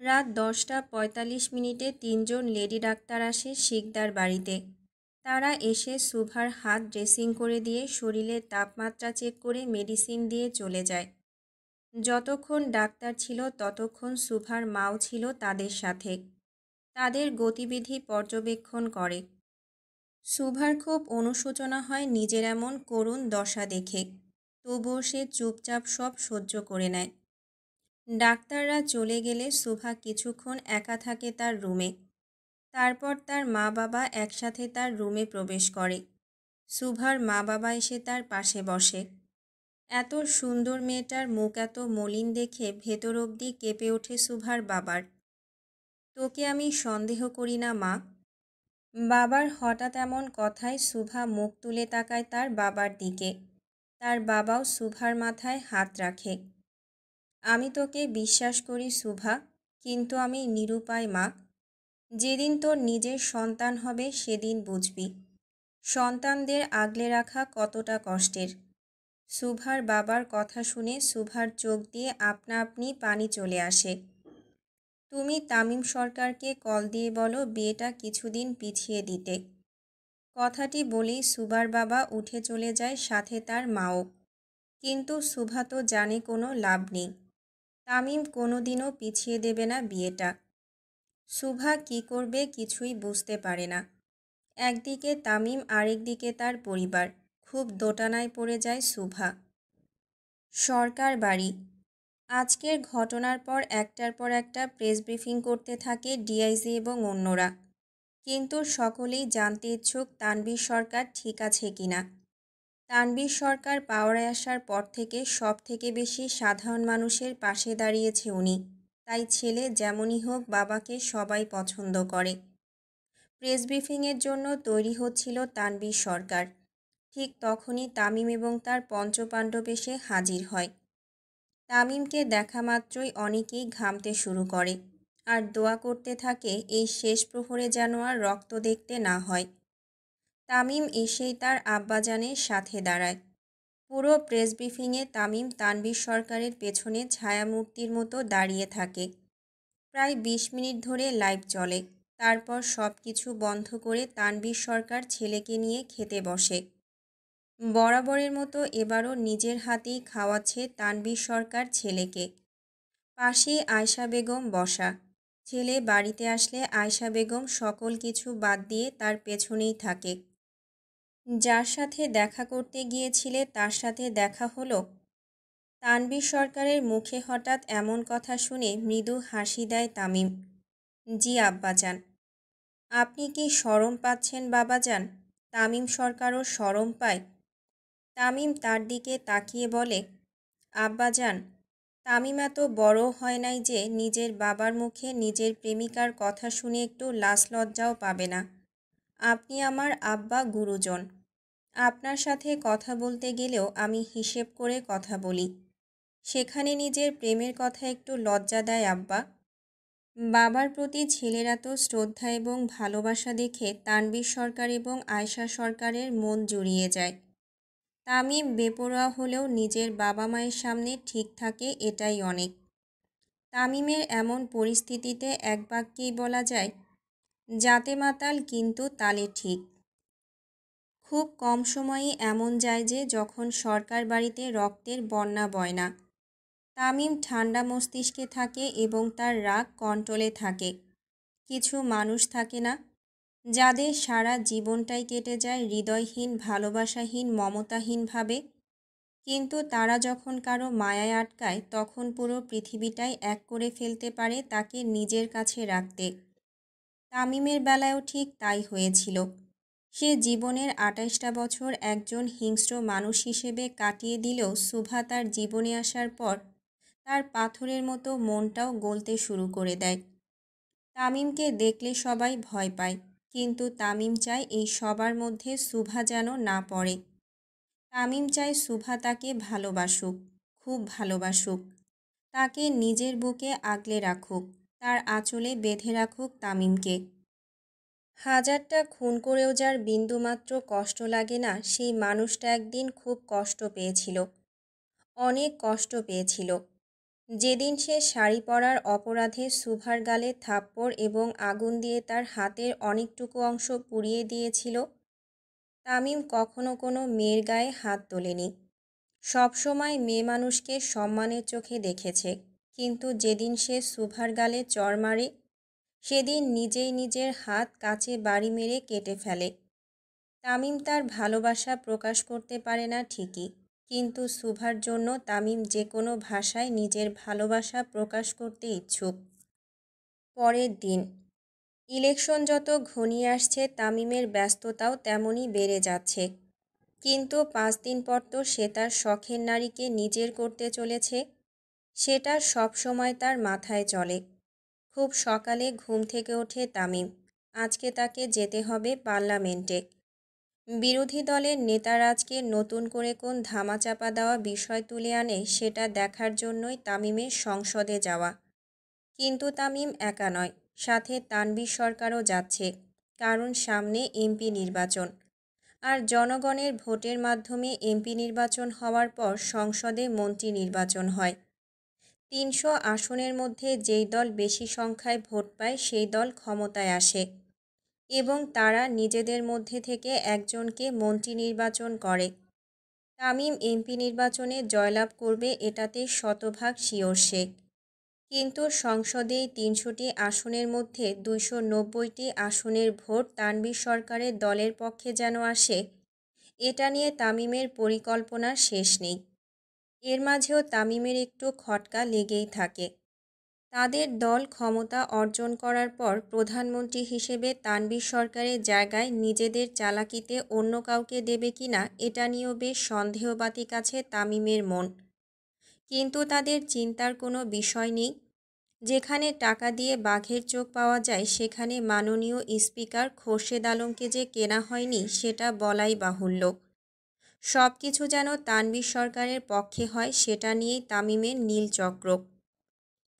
রাত 10টা 45 মিনিটে 3জন লেডি ডাক্তার আসে শিকদার বাড়িতে। তারা এসে সুভার হাত ড্রেসিং করে দিয়ে শরীরের তাপমাত্রা চেক করে মেডিসিন দিয়ে চলে যায়। যতক্ষণ ডাক্তার ছিল ততক্ষণ সুভার মাও ছিল তাদের সাথে। তাদের গতিবিধি পর্যবেক্ষণ করে। সুভার খুব অনুশোচনা হয় নিজের এমন করুণ দশা দেখে, তবুও সে চুপচাপ সব সহ্য করে নেয়। ডাক্তাররা চলে গেলে সুভা কিছুক্ষণ একা থাকে তার রুমে। তারপর তার মা বাবা একসাথে তার রুমে প্রবেশ করে। সুভার মা বাবা এসে তার পাশে বসে। এত সুন্দর মেয়েটার মুখ এত মলিন দেখে ভেতর অবধি কেঁপে ওঠে সুভার বাবার। তোকে আমি সন্দেহ করি না মা। বাবার হঠাৎ এমন কথায় সুভা মুখ তুলে তাকায় তার বাবার দিকে। তার বাবাও সুভার মাথায় হাত রাখে। আমি তোকে বিশ্বাস করি সুভা, কিন্তু আমি নিরুপায় মা। যেদিন তোর নিজের সন্তান হবে সেদিন বুঝবি সন্তানদের আগলে রাখা কতটা কষ্টের। সুভার বাবার কথা শুনে সুভার চোখ দিয়ে আপনা আপনি পানি চলে আসে। তুমি তামিম সরকারকে কল দিয়ে বলো বিয়েটা কিছুদিন পিছিয়ে দিতে। কথাটি বলেই সুভার বাবা উঠে চলে যায়, সাথে তার মাও। কিন্তু সুভা তো জানে কোনো লাভ নেই। তামিম কোনোদিনও পিছিয়ে দেবে না বিয়েটা। সুভা কি করবে কিছুই বুঝতে পারে না। একদিকে তামিম, আরেকদিকে তার পরিবার। খুব দোটানায় পড়ে যায় সুভা। সরকার বাড়ি। আজকের ঘটনার পর একটার পর একটা প্রেস ব্রিফিং করতে থাকে ডিআইজি এবং অন্যরা। কিন্তু সকলেই জানতে ইচ্ছুক তানভীর সরকার ঠিক আছে কিনা। তানভীর সরকার পাওয়ারে আসার পর থেকে সব থেকে বেশি সাধারণ মানুষের পাশে দাঁড়িয়েছে উনি। তাই ছেলে যেমনই হোক বাবাকে সবাই পছন্দ করে। প্রেস ব্রিফিংয়ের জন্য তৈরি হচ্ছিল তানভীর সরকার। ঠিক তখনই তামিম এবং তার পঞ্চপাণ্ডব এসে হাজির হয়। তামিমকে দেখা মাত্রই অনেকেই ঘামতে শুরু করে, আর দোয়া করতে থাকে এই শেষ প্রহরে যেন আর রক্ত দেখতে না হয়। তামিম এসেই তার আব্বাজানের সাথে দাঁড়ায়। পুরো প্রেস ব্রিফিংয়ে তামিম তানভীর সরকারের পেছনে ছায়ামূর্তির মতো দাঁড়িয়ে থাকে। প্রায় ২০ মিনিট ধরে লাইভ চলে। তারপর সব কিছু বন্ধ করে তানভীর সরকার ছেলেকে নিয়ে খেতে বসে। বরাবরের মতো এবারও নিজের হাতেই খাওয়াচ্ছে তানভীর সরকার ছেলেকে। পাশেই আয়শা বেগম বসা। ছেলে বাড়িতে আসলে আয়শা বেগম সকল কিছু বাদ দিয়ে তার পেছনেই থাকে। যার সাথে দেখা করতে গিয়েছিলে তার সাথে দেখা হলো? তানভীর সরকারের মুখে হঠাৎ এমন কথা শুনে মৃদু হাসি দেয় তামিম। জি আব্বাজান। আপনি কি শরম পাচ্ছেন বাবাজান? তামিম সরকারও শরম পায়। তামিম তার দিকে তাকিয়ে বলে, আব্বাজান, তামিম এত বড় হয় নাই যে নিজের বাবার মুখে নিজের প্রেমিকার কথা শুনে একটু লাজ লজ্জাও পাবে না। আপনি আমার আব্বা গুরুজন। আপনার সাথে কথা বলতে গেলেও আমি হিসেব করে কথা বলি। সেখানে নিজের প্রেমের কথা একটু লজ্জা দেয় আব্বা। বাবার প্রতি ছেলের এত শ্রদ্ধা এবং ভালোবাসা দেখে তানভীর সরকার এবং আয়শা সরকারের মন জুড়িয়ে যায়। তামিম বেপরোয়া হলেও নিজের বাবা মায়ের সামনে ঠিক থাকে, এটাই অনেক। তামিমের এমন পরিস্থিতিতে এক বাক্যেই বলা যায়, জাতে মাতাল কিন্তু তালে ঠিক। খুব কম সময়ই এমন যায় যে যখন সরকার বাড়িতে রক্তের বন্যা বয় না। তামিম ঠান্ডা মস্তিষ্কে থাকে এবং তার রাগ কন্ট্রোলে থাকে। কিছু মানুষ থাকে না, যাদের সারা জীবনটাই কেটে যায় হৃদয়হীন, ভালোবাসাহীন, মমতাহীনভাবে, কিন্তু তারা যখন কারো মায়ায় আটকায় তখন পুরো পৃথিবীটাই এক করে ফেলতে পারে তাকে নিজের কাছে রাখতে। তামিমের বেলায়ও ঠিক তাই হয়েছিল। সে জীবনের ২৮টা বছর একজন হিংস্র মানুষ হিসেবে কাটিয়ে দিলেও সুভা তার জীবনে আসার পর তার পাথরের মতো মনটাও গলতে শুরু করে দেয়। তামিমকে দেখলে সবাই ভয় পায়, কিন্তু তামিম চায় এই সবার মধ্যে সুভা যেন না পড়ে। তামিম চায় সুভা তাকে ভালোবাসুক, খুব ভালোবাসুক, তাকে নিজের বুকে আগলে রাখুক, তার আঁচলে বেঁধে রাখুক তামিমকে। হাজারটা খুন করেও যার বিন্দুমাত্র কষ্ট লাগে না, সেই মানুষটা একদিন খুব কষ্ট পেয়েছিল, অনেক কষ্ট পেয়েছিল। যেদিন সে শাড়ি পরার অপরাধে সুভার গালে থাপ্পড় এবং আগুন দিয়ে তার হাতের অনেকটুকু অংশ পুড়িয়ে দিয়েছিল। তামিম কখনো কোনো মেয়ের গায়ে হাত তোলেনি, সবসময় মেয়ে মানুষকে সম্মানের চোখে দেখেছে, কিন্তু যেদিন সে সুভার গালে চড় মারে সেদিন নিজেই নিজের হাত কাচে বাড়ি মেরে কেটে ফেলে। তামিম তার ভালোবাসা প্রকাশ করতে পারে না ঠিকই, কিন্তু সুভার জন্য তামিম যে কোনো ভাষায় নিজের ভালোবাসা প্রকাশ করতে ইচ্ছুক। পরের দিন ইলেকশন যত ঘনিয়ে আসছে তামিমের ব্যস্ততাও তেমনই বেড়ে যাচ্ছে, কিন্তু ৫ দিন পর তো সে তার শখের নারীকে নিজের করতে চলেছে। সেটা সব সময় তার মাথায় চলে। খুব সকালে ঘুম থেকে ওঠে তামিম। আজকে তাকে যেতে হবে পার্লামেন্টে। বিরোধী দলের নেতারা আজকে নতুন করে কোন ধামাচাপা দেওয়া বিষয় তুলে আনে সেটা দেখার জন্যই তামিমের সংসদে যাওয়া। কিন্তু তামিম একা নয়, সাথে তানভীর সরকারও যাচ্ছে, কারণ সামনে এমপি নির্বাচন। আর জনগণের ভোটের মাধ্যমে এমপি নির্বাচন হওয়ার পর সংসদে মন্ত্রী নির্বাচন হয়। ৩০০ আসনের মধ্যে যেই দল বেশি সংখ্যায় ভোট পায় সেই দল ক্ষমতায় আসে এবং তারা নিজেদের মধ্যে থেকে একজনকে মন্ত্রী নির্বাচন করে। তামিম এমপি নির্বাচনে জয়লাভ করবে এটাতে শতভাগ শিওর সে। কিন্তু সংসদে ৩০০টি আসনের মধ্যে ২৯০টি আসনের ভোট তানভীর সরকারের দলের পক্ষে যেন আসে, এটা নিয়ে তামিমের পরিকল্পনার শেষ নেই। এর মাঝেও তামিমের একটু খটকা লেগেই থাকে। তাদের দল ক্ষমতা অর্জন করার পর প্রধানমন্ত্রী হিসেবে তানভীর সরকারের জায়গায় নিজেদের চালাকিতে অন্য কাউকে দেবে কিনা এটা নিয়েও বেশ সন্দেহবাতিক আছে তামিমের মন। কিন্তু তাদের চিন্তার কোনো বিষয় নেই। যেখানে টাকা দিয়ে বাঘের চোখ পাওয়া যায় সেখানে মাননীয় স্পিকার খোরশেদ আলমকে যে কেনা হয়নি সেটা বলাই বাহুল্য। সব কিছু যেন তানভীর সরকারের পক্ষে হয়, সেটা নিয়েই তামিমের নীলচক্র।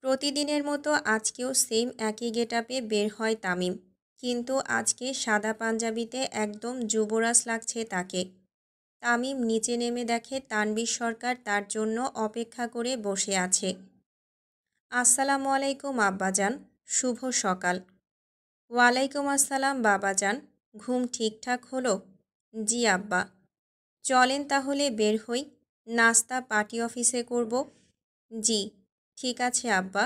প্রতিদিনের মতো আজকেও সেম একই গেটআপে বের হয় তামিম, কিন্তু আজকে সাদা পাঞ্জাবিতে একদম যুবরাজ লাগছে তাকে। তামিম নিচে নেমে দেখে তানভীর সরকার তার জন্য অপেক্ষা করে বসে আছে। আসসালামু আলাইকুম আব্বাজান। শুভ সকাল। ওয়ালাইকুম আসসালাম বাবাজান। ঘুম ঠিকঠাক হলো? জি আব্বা। চলেন তাহলে বের হই, নাস্তা পার্টি অফিসে করব। জি ঠিক আছে আব্বা।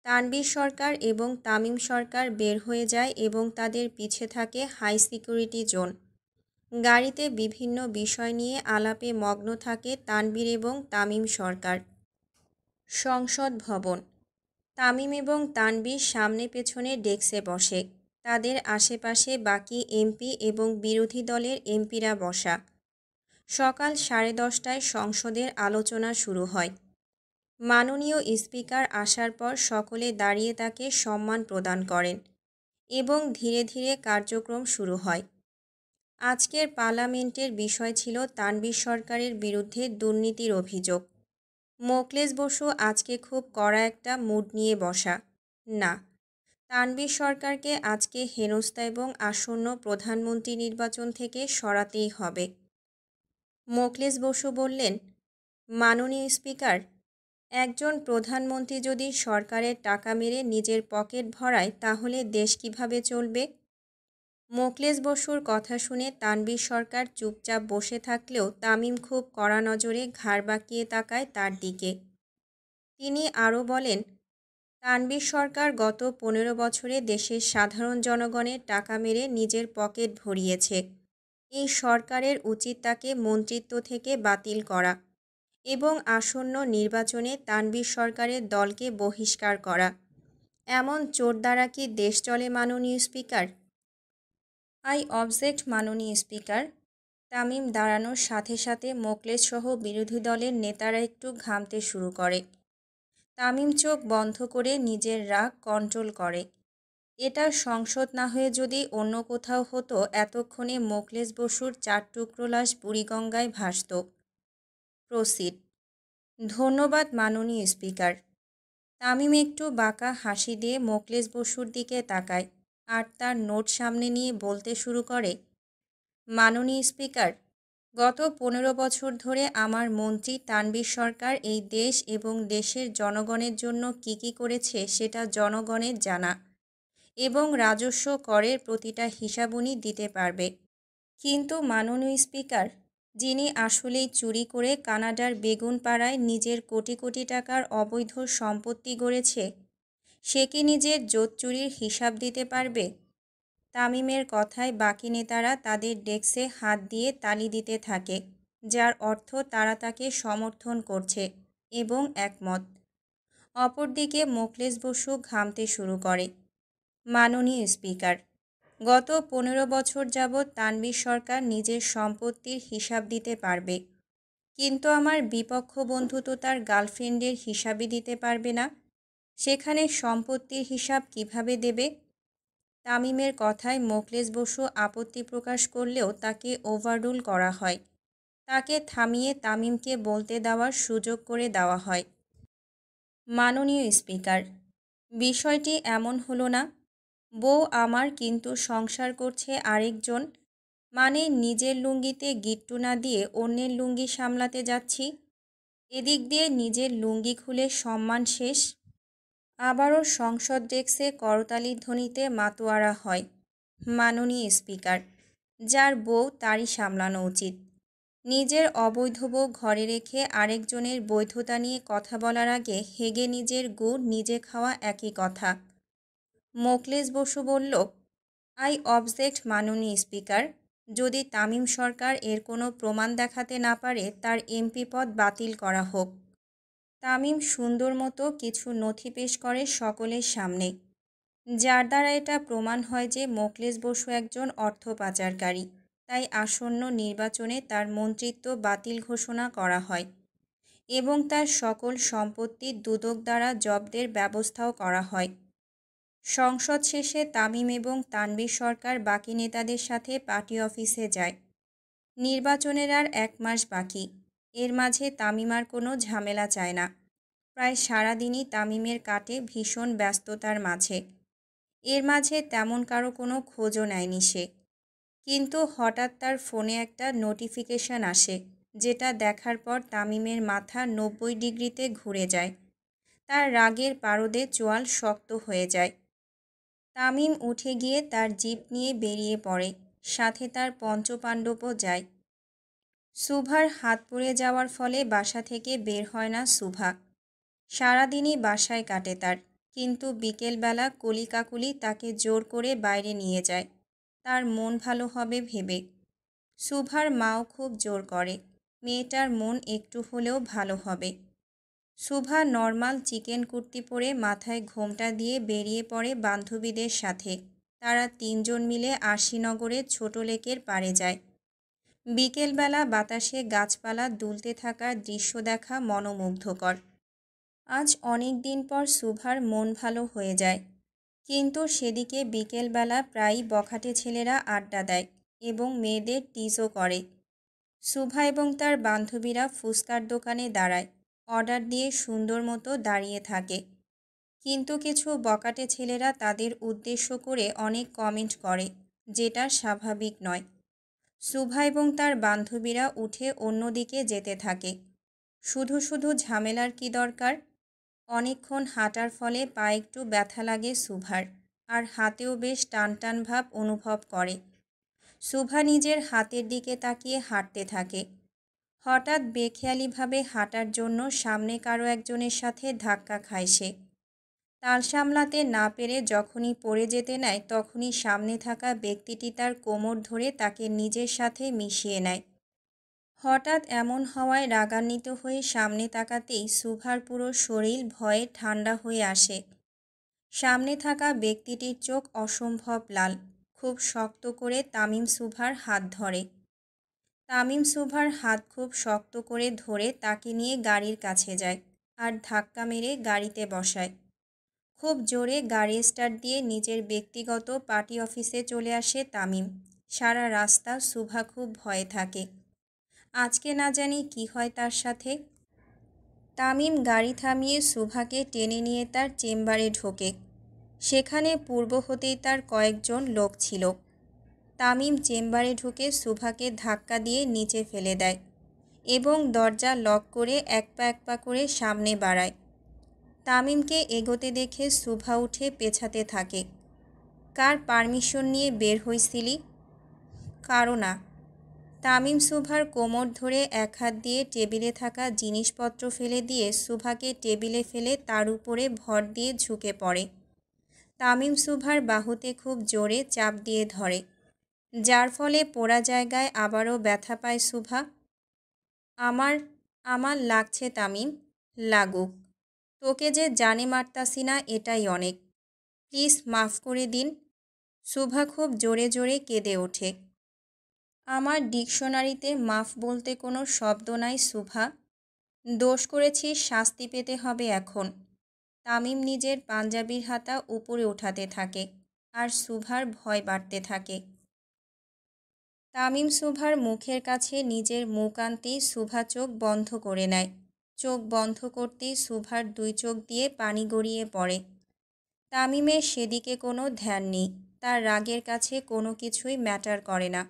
তানভীর সরকার এবং তামিম সরকার বের হয়ে যায় এবং তাদের পিছে থাকে হাই সিকিউরিটি জোন। গাড়িতে বিভিন্ন বিষয় নিয়ে আলাপে মগ্ন থাকে তানভীর এবং তামিম সরকার। সংসদ ভবন। তামিম এবং তানভীর সামনে পেছনে ডেস্কে বসে। তাদের আশেপাশে বাকি এমপি এবং বিরোধী দলের এমপিরা বসা। সকাল 10:30টায় সংসদের আলোচনা শুরু হয়। মাননীয় স্পিকার আসার পর সকলে দাঁড়িয়ে তাকে সম্মান প্রদান করেন এবং ধীরে ধীরে কার্যক্রম শুরু হয়। আজকের পার্লামেন্টের বিষয় ছিল তানভীর সরকারের বিরুদ্ধে দুর্নীতির অভিযোগ। মোখলেস বসু আজকে খুব কড়া একটা মুড নিয়ে বসা। না, তানভীর সরকারকে আজকে হেনস্থা এবং আসন্ন প্রধানমন্ত্রী নির্বাচন থেকে সরাতেই হবে। মোখলেস বসু বললেন, মাননীয় স্পিকার, একজন প্রধানমন্ত্রী যদি সরকারের টাকা মেরে নিজের পকেট ভরায় তাহলে দেশ কিভাবে চলবে? মোখলেস বসুর কথা শুনে তানভীর সরকার চুপচাপ বসে থাকলেও তামিম খুব কড়া নজরে ঘাড় বাঁকিয়ে তাকায় তার দিকে। তিনি আরও বলেন, তানভীর সরকার গত 15 বছরে দেশের সাধারণ জনগণের টাকা মেরে নিজের পকেট ভরিয়েছে। এই সরকারের উচিত তাকে মন্ত্রিত্ব থেকে বাতিল করা এবং আসন্ন নির্বাচনে তানভীর সরকারের দলকে বহিষ্কার করা। এমন চোর দ্বারা কি দেশ চলে মাননীয় স্পিকার? আই অবজেক্ট মাননীয় স্পিকার। তামিম দাঁড়ানোর সাথে সাথে মোখলেস সহ বিরোধী দলের নেতারা একটু ঘামতে শুরু করে। তামিম চোখ বন্ধ করে নিজের রাগ কন্ট্রোল করে। এটা সংসদ না হয়ে যদি অন্য কোথাও হতো এতক্ষণে মোখলেস বসুর 4 টুকরো লাশ বুড়িগঙ্গায় ভাসত। প্রসিড। ধন্যবাদ মাননীয় স্পিকার। তামিম একটু বাঁকা হাসি দিয়ে মোখলেস বসুর দিকে তাকায় আর তার নোট সামনে নিয়ে বলতে শুরু করে, মাননীয় স্পিকার, গত 15 বছর ধরে আমার মন্ত্রী তানভীর সরকার এই দেশ এবং দেশের জনগণের জন্য কী করেছে সেটা জনগণের জানা এবং রাজস্ব করের প্রতিটা হিসাব উনি দিতে পারবে। কিন্তু মাননীয় স্পিকার, যিনি আসলেই চুরি করে কানাডার বেগুনপাড়ায় নিজের কোটি কোটি টাকার অবৈধ সম্পত্তি গড়েছে, সে কি নিজের জোট চুরির হিসাব দিতে পারবে? তামিমের কথায় বাকি নেতারা তাদের ডেস্কে হাত দিয়ে তালি দিতে থাকে, যার অর্থ তারা তাকে সমর্থন করছে এবং একমত। অপরদিকে মোখলেস বসু ঘামতে শুরু করে। মাননীয় স্পিকার, গত 15 বছর যাবৎ তানভীর সরকার নিজের সম্পত্তির হিসাব দিতে পারবে, কিন্তু আমার বিপক্ষ বন্ধু তো তার গার্লফ্রেন্ডের হিসাবই দিতে পারবে না। সেখানে সম্পত্তির হিসাব কিভাবে দেবে? তামিমের কথায় মোখলেস বসু আপত্তি প্রকাশ করলেও তাকে ওভাররুল করা হয়। তাকে থামিয়ে তামিমকে বলতে দেওয়ার সুযোগ করে দেওয়া হয়। মাননীয় স্পিকার, বিষয়টি এমন হলো না, বউ আমার কিন্তু সংসার করছে আরেকজন, মানে নিজের লুঙ্গিতে গিট্টু না দিয়ে অন্যের লুঙ্গি সামলাতে যাচ্ছি। এদিক দিয়ে নিজের লুঙ্গি খুলে সম্মান শেষ। আবারও সংসদ ডেস্কে করতালির ধ্বনিতে মাতোয়ারা হয়। মাননীয় স্পিকার, যার বউ তারই সামলানো উচিত। নিজের অবৈধ বউ ঘরে রেখে আরেকজনের বৈধতা নিয়ে কথা বলার আগে হেগে নিজের গুড় নিজে খাওয়া একই কথা। মোখলেস বসু বলল, আই অবজেক্ট মাননীয় স্পিকার, যদি তামিম সরকার এর কোনো প্রমাণ দেখাতে না পারে তার এমপি পদ বাতিল করা হোক। তামিম সুন্দর মতো কিছু নথি পেশ করে সকলের সামনে, যার দ্বারা এটা প্রমাণ হয় যে মোখলেস বসু একজন অর্থ পাচারকারী, তাই আসন্ন নির্বাচনে তার মন্ত্রিত্ব বাতিল ঘোষণা করা হয় এবং তার সকল সম্পত্তি দুদক দ্বারা জব্দের ব্যবস্থাও করা হয়। সংসদ শেষে তামিম এবং তানভীর সরকার বাকি নেতাদের সাথে পার্টি অফিসে যায়। নির্বাচনের আর 1 মাস বাকি। এর মাঝে তামিম আর কোনো ঝামেলা চায় না। প্রায় সারাদিনই তামিমের কাটে ভীষণ ব্যস্ততার মাঝে। এর মাঝে তেমন কারো কোনো খোঁজও নেয়নি সে। কিন্তু হঠাৎ তার ফোনে একটা নোটিফিকেশন আসে, যেটা দেখার পর তামিমের মাথা 90 ডিগ্রিতে ঘুরে যায়। তার রাগের পারদে চোয়াল শক্ত হয়ে যায়। তামিম উঠে গিয়ে তার জিপ নিয়ে বেরিয়ে পড়ে, সাথে তার পঞ্চপাণ্ডবও যায়। সুভার হাত পুড়ে যাওয়ার ফলে বাসা থেকে বের হয় না সুভা। সারাদিনই বাসায় কাটে তার, কিন্তু বিকেলবেলা কলিকাকুলি তাকে জোর করে বাইরে নিয়ে যায়, তার মন ভালো হবে ভেবে। সুভার মাও খুব জোর করে, মেয়েটার মন একটু হলেও ভালো হবে। সুভা নর্মাল চিকেন কুর্তি পরে মাথায় ঘোমটা দিয়ে বেরিয়ে পড়ে বান্ধবীদের সাথে। তারা তিনজন মিলে আশিনগরের ছোট লেকের পাড়ে যায়। বিকেলবেলা বাতাসে গাছপালা দুলতে থাকার দৃশ্য দেখা মনোমুগ্ধকর। আজ অনেক দিন পর সুভার মন ভালো হয়ে যায়, কিন্তু সেদিকে বিকেলবেলা প্রায়ই বখাটে ছেলেরা আড্ডা দেয় এবং মেয়েদের টিজও করে। সুভা এবং তার বান্ধবীরা ফুচকার দোকানে দাঁড়ায়, অর্ডার দিয়ে সুন্দর মতো দাঁড়িয়ে থাকে, কিন্তু কিছু বখাটে ছেলেরা তাদের উদ্দেশ্য করে অনেক কমেন্ট করে, যেটা স্বাভাবিক নয়। সুভা এবং তার বান্ধবীরা উঠে অন্যদিকে যেতে থাকে। শুধু শুধু ঝামেলার কি দরকার? অনেকক্ষণ হাঁটার ফলে পায়ে একটু ব্যথা লাগে সুভার, আর হাতেও বেশ টান টান ভাব অনুভব করে। সুভা নিজের হাতের দিকে তাকিয়ে হাঁটতে থাকে। হঠাৎ বেখেয়ালিভাবে হাঁটার জন্য সামনে কারো একজনের সাথে ধাক্কা খায় সে। তাল সামলাতে না পেরে যখনই পড়ে যেতে নেয়, তখনই সামনে থাকা ব্যক্তিটি তার কোমর ধরে তাকে নিজের সাথে মিশিয়ে নেয়। হঠাৎ এমন হওয়ায় রাগান্বিত হয়ে সামনে তাকাতেই সুভার পুরো শরীর ভয়ে ঠান্ডা হয়ে আসে। সামনে থাকা ব্যক্তিটির চোখ অসম্ভব লাল। খুব শক্ত করে তামিম সুভার হাত ধরে। তামিম সুভার হাত খুব শক্ত করে ধরে তাকে নিয়ে গাড়ির কাছে যায় আর ধাক্কা মেরে গাড়িতে বসায়। খুব জোরে গাড়ি স্টার্ট দিয়ে নিজের ব্যক্তিগত পার্টি অফিসে চলে আসে তামিম। সারা রাস্তা সুভা খুব ভয়ে থাকে, আজকে না জানি কি হয় তার সাথে। তামিম গাড়ি থামিয়ে সুভাকে টেনে নিয়ে তার চেম্বারে ঢোকে। সেখানে পূর্ব হতেই তার কয়েকজন লোক ছিল। তামিম চেম্বারে ঢুকে সুভাকে ধাক্কা দিয়ে নিচে ফেলে দেয় এবং দরজা লক করে এক পা করে সামনে বাড়ায়। তামিমকে এগোতে দেখে সুভা উঠে পেছাতে থাকে। কার পারমিশন নিয়ে বের হইছিলি? কারো না। তামিম সুভার কোমর ধরে এক হাত দিয়ে টেবিলে থাকা জিনিসপত্র ফেলে দিয়ে সুভাকে টেবিলে ফেলে তার উপরে ভর দিয়ে ঝুঁকে পড়ে। তামিম সুভার বাহুতে খুব জোরে চাপ দিয়ে ধরে, যার ফলে পোড়া জায়গায় আবারও ব্যথা পায় সুভা। আমার আমার লাগছে তামিম, লাগুক। তোকে যে জানে মারতাছি না, এটাই অনেক। প্লিজ মাফ করে দিন। সুভা খুব জোরে জোরে কেঁদে ওঠে। আমার ডিকশনারিতে মাফ বলতে কোনো শব্দ নাই সুভা। দোষ করেছিস, শাস্তি পেতে হবে এখন। তামিম নিজের পাঞ্জাবির হাতা উপরে উঠাতে থাকে আর সুভার ভয় বাড়তে থাকে। তামিম সুভার মুখের কাছে নিজের মুখ আনতেই সুভা চোখ বন্ধ করে নেয়। চোখ বন্ধ করতেই সুভার দুই চোখ দিয়ে পানি গড়িয়ে পড়ে। তামিমের সেদিকে কোনো ধ্যান নেই, তার রাগের কাছে কোনো কিছুই ম্যাটার করে না।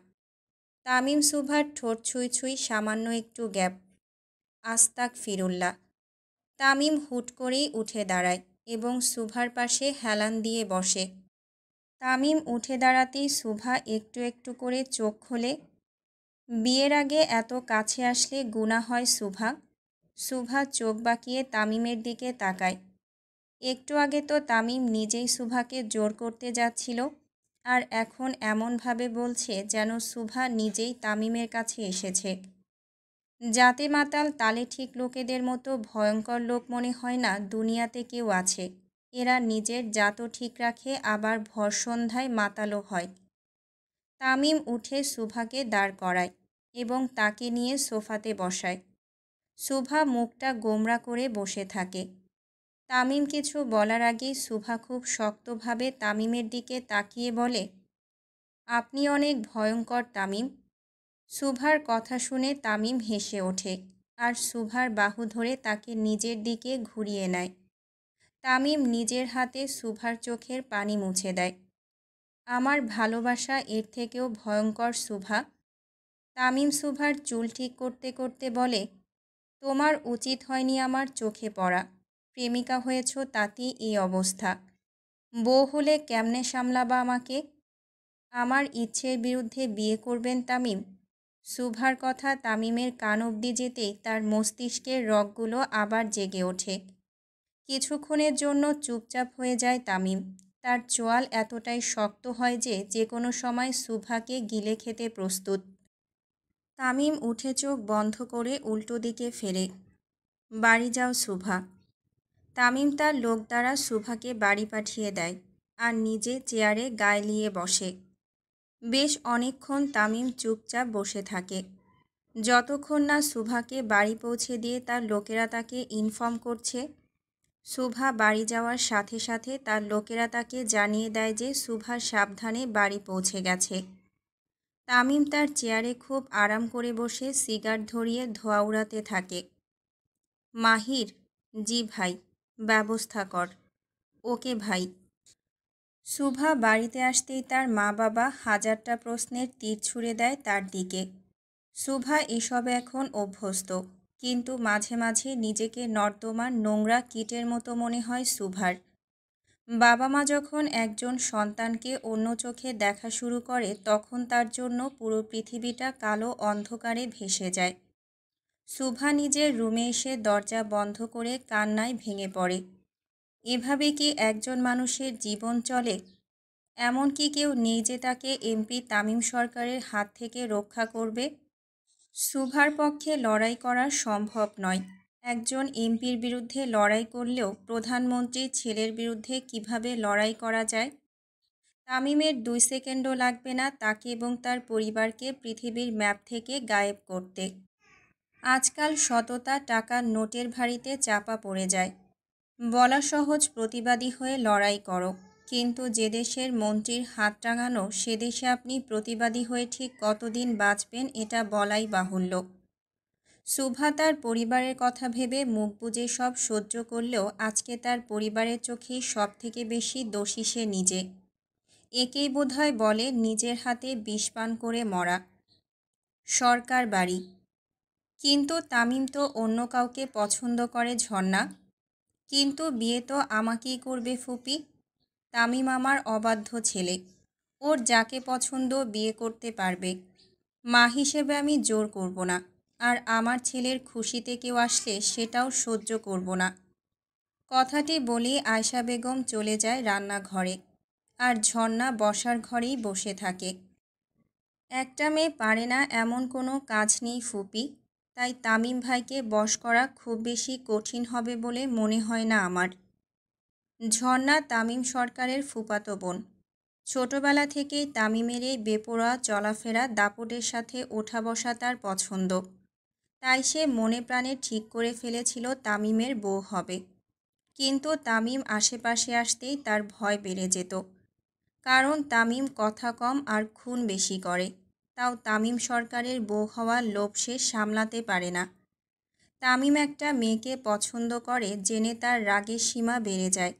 তামিম সুভার ঠোঁট ছুঁই ছুঁই সামান্য একটু গ্যাপ। আস্তাক ফিরুল্লাহ। তামিম হুট করেই উঠে দাঁড়ায় এবং সুভার পাশে হেলান দিয়ে বসে। তামিম উঠে দাঁড়াতেই সুভা একটু একটু করে চোখ খোলে। বিয়ের আগে এত কাছে আসলে গুনাহ হয় সুভা? সুভা চোখ বাঁকিয়ে তামিমের দিকে তাকায়। একটু আগে তো তামিম নিজেই সুভাকে জোর করতে যাচ্ছিল, আর এখন এমনভাবে বলছে যেন সুভা নিজেই তামিমের কাছে এসেছে। জাতে মাতাল তালে ঠিক লোকেদের মতো ভয়ঙ্কর লোক মনে হয় না দুনিয়াতে কেউ আছে। এরা নিজের জাতও ঠিক রাখে, আবার ভর সন্ধ্যায় মাতালও হয়। তামিম উঠে সুভাকে দাঁড় করায় এবং তাকে নিয়ে সোফাতে বসায়। সুভা মুখটা গোমড়া করে বসে থাকে। তামিম কিছু বলার আগেই সুভা খুব শক্তভাবে তামিমের দিকে তাকিয়ে বলে, আপনি অনেক ভয়ঙ্কর তামিম। সুভার কথা শুনে তামিম হেসে ওঠে আর সুভার বাহু ধরে তাকে নিজের দিকে ঘুরিয়ে নেয়। তামিম নিজের হাতে সুভার চোখের পানি মুছে দেয়। আমার ভালোবাসা এর থেকেও ভয়ঙ্কর সুভা। তামিম সুভার চুল ঠিক করতে করতে বলে, তোমার উচিত হয়নি আমার চোখে পড়া। প্রেমিকা হয়েছ তাতেই এই অবস্থা। বউ হলে কেমনে সামলাবা আমাকে? আমার ইচ্ছের বিরুদ্ধে বিয়ে করবেন তামিম? সুভার কথা তামিমের কান অবধি যেতেই তার মস্তিষ্কের রগগুলো আবার জেগে ওঠে। কিছুক্ষণের জন্য চুপচাপ হয়ে যায় তামিম। তার চোয়াল এতটাই শক্ত হয় যে কোনো সময় সুভাকে গিলে খেতে প্রস্তুত। তামিম উঠে চোখ বন্ধ করে উল্টো দিকে ফেরে। বাড়ি যাও সুভা। তামিম তার লোক দ্বারা সুভাকে বাড়ি পাঠিয়ে দেয় আর নিজে চেয়ারে গায়ে বসে। বেশ অনেকক্ষণ তামিম চুপচাপ বসে থাকে, যতক্ষণ না সুভাকে বাড়ি পৌঁছে দিয়ে তার লোকেরা তাকে ইনফর্ম করছে। সুভা বাড়ি যাওয়ার সাথে সাথে তার লোকেরা তাকে জানিয়ে দেয় যে সুভা সাবধানে বাড়ি পৌঁছে গেছে। তামিম তার চেয়ারে খুব আরাম করে বসে সিগারেট ধরিয়ে ধোঁয়া উড়াতে থাকে। মাহির, জি ভাই, ব্যবস্থা কর। ওকে ভাই। সুভা বাড়িতে আসতেই তার মা বাবা হাজারটা প্রশ্নের তীর ছুঁড়ে দেয় তার দিকে। সুভা এসবে এখন অভ্যস্ত, কিন্তু মাঝে মাঝে নিজেকে নর্দমার নোংরা কীটের মতো মনে হয় সুভার। বাবা মা যখন একজন সন্তানকে অন্য চোখে দেখা শুরু করে তখন তার জন্য পুরো পৃথিবীটা কালো অন্ধকারে ভেসে যায়। সুভা নিজের রুমে এসে দরজা বন্ধ করে কান্নায় ভেঙে পড়ে। এভাবে কি একজন মানুষের জীবন চলে? এমনকি কেউ নেই যে তাকে এমপি তামিম সরকারের হাত থেকে রক্ষা করবে? সুভার পক্ষে লড়াই করা সম্ভব নয়। একজন এমপির বিরুদ্ধে লড়াই করলেও প্রধানমন্ত্রীর ছেলের বিরুদ্ধে কিভাবে লড়াই করা যায়? তামিমের 2 সেকেন্ডও লাগবে না তাকে এবং তার পরিবারকে পৃথিবীর ম্যাপ থেকে গায়েব করতে। আজকাল সততা টাকার নোটের ভারিতে চাপা পড়ে যায়। বলা সহজ, প্রতিবাদী হয়ে লড়াই করো, কিন্তু যে দেশের মন্ত্রীর হাত টাঙানো সে দেশে আপনি প্রতিবাদী হয়ে ঠিক কতদিন বাঁচবেন এটা বলাই বাহুল্য। সুভা তার পরিবারের কথা ভেবে মুখ বুজে সব সহ্য করলেও আজকে তার পরিবারের চোখেই সব থেকে বেশি দোষী সে নিজে। একেই বোধহয় বলে নিজের হাতে বিষ পান করে মরা। সরকার বাড়ি। কিন্তু তামিম তো অন্য কাউকে পছন্দ করে ঝর্ণা। কিন্তু বিয়ে তো আমাকেই করবে ফুপি। তামিম আমার অবাধ্য ছেলে, ওর যাকে পছন্দ বিয়ে করতে পারবে। মা হিসেবে আমি জোর করব না, আর আমার ছেলের খুশিতে কেউ আসলে সেটাও সহ্য করব না। কথাটি বলেই আয়শা বেগম চলে যায় রান্নাঘরে, আর ঝর্ণা বসার ঘরেই বসে থাকে। একটা মেয়ে পারে না এমন কোনো কাজ নেই ফুপি, তাই তামিম ভাইকে বশ করা খুব বেশি কঠিন হবে বলে মনে হয় না আমার। ঝর্ণা তামিম সরকারের ফুফাতো বোন। ছোটবেলা থেকেই তামিমের এই বেপরোয়া চলাফেরা দাপটের সাথে ওঠা বসা তার পছন্দ, তাই সে মনে প্রাণে ঠিক করে ফেলেছিল তামিমের বউ হবে। কিন্তু তামিম আশেপাশে আসতেই তার ভয় বেড়ে যেত, কারণ তামিম কথা কম আর খুন বেশি করে। তাও তামিম সরকারের বউ হওয়ার লোভ সে সামলাতে পারে না। তামিম একটা মেয়েকে পছন্দ করে জেনে তার রাগের সীমা বেড়ে যায়।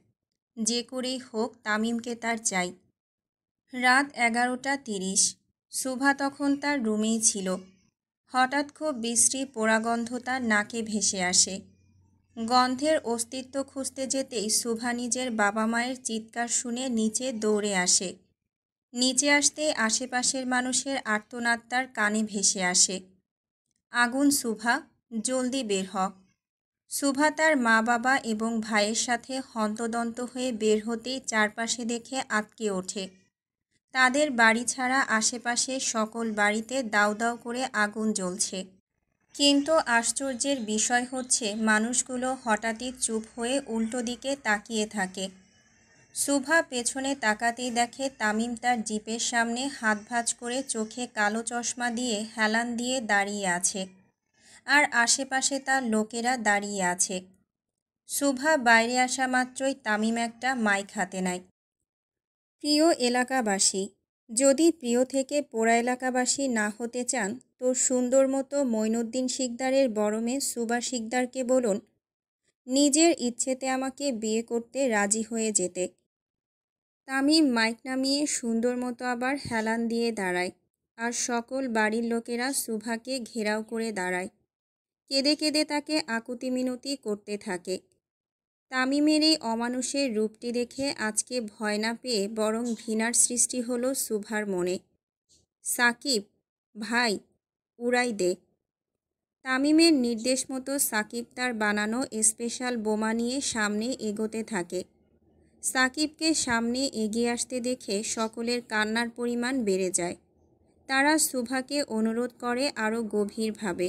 যে করেই হোক তামিমকে তার চাই। রাত 11:30। সুভা তখন তার রুমেই ছিল। হঠাৎ খুব বিশ্রী পোড়াগন্ধ তার নাকে ভেসে আসে। গন্ধের অস্তিত্ব খুঁজতে যেতেই সুভা নিজের বাবা মায়ের চিৎকার শুনে নিচে দৌড়ে আসে। নিচে আসতেই আশেপাশের মানুষের আর্তনাদ তার কানে ভেসে আসে। আগুন সুভা, জলদি বের হ। সুভা তার মা বাবা এবং ভাইয়ের সাথে হন্তদন্ত হয়ে বের হতেই চারপাশে দেখে আঁতকে ওঠে। তাদের বাড়ি ছাড়া আশেপাশে সকল বাড়িতে দাউ দাউ করে আগুন জ্বলছে। কিন্তু আশ্চর্যের বিষয় হচ্ছে মানুষগুলো হঠাৎই চুপ হয়ে উল্টো দিকে তাকিয়ে থাকে। সুভা পেছনে তাকাতেই দেখে তামিম তার জিপের সামনে হাত ভাঁজ করে চোখে কালো চশমা দিয়ে হেলান দিয়ে দাঁড়িয়ে আছে, আর আশেপাশে তার লোকেরা দাঁড়িয়ে আছে। সুভা বাইরে আসা মাত্রই তামিম একটা মাইক হাতে নেয়। প্রিয় এলাকাবাসী, যদি প্রিয় থেকে পোড়া এলাকাবাসী না হতে চান তো সুন্দর মতো মঈনুদ্দিন শিকদারের বড় মেয়ে সুবা শিকদারকে বলুন নিজের ইচ্ছেতে আমাকে বিয়ে করতে রাজি হয়ে যেতে। তামিম মাইক নামিয়ে সুন্দর মতো আবার হেলান দিয়ে দাঁড়ায়, আর সকল বাড়ির লোকেরা সুভাকে ঘেরাও করে দাঁড়ায়। কেঁদে কেঁদে তাকে আকুতি মিনতি করতে থাকে। তামিমের এই অমানুষের রূপটি দেখে আজকে ভয় না পেয়ে বরং ঘৃণার সৃষ্টি হলো শুভার মনে। সাকিব, ভাই, উড়াই দে। তামিমের নির্দেশ মতো সাকিব তার বানানো স্পেশাল বোমা নিয়ে সামনে এগোতে থাকে। সাকিবকে সামনে এগিয়ে আসতে দেখে সকলের কান্নার পরিমাণ বেড়ে যায়। তারা শুভাকে অনুরোধ করে আরও গভীরভাবে।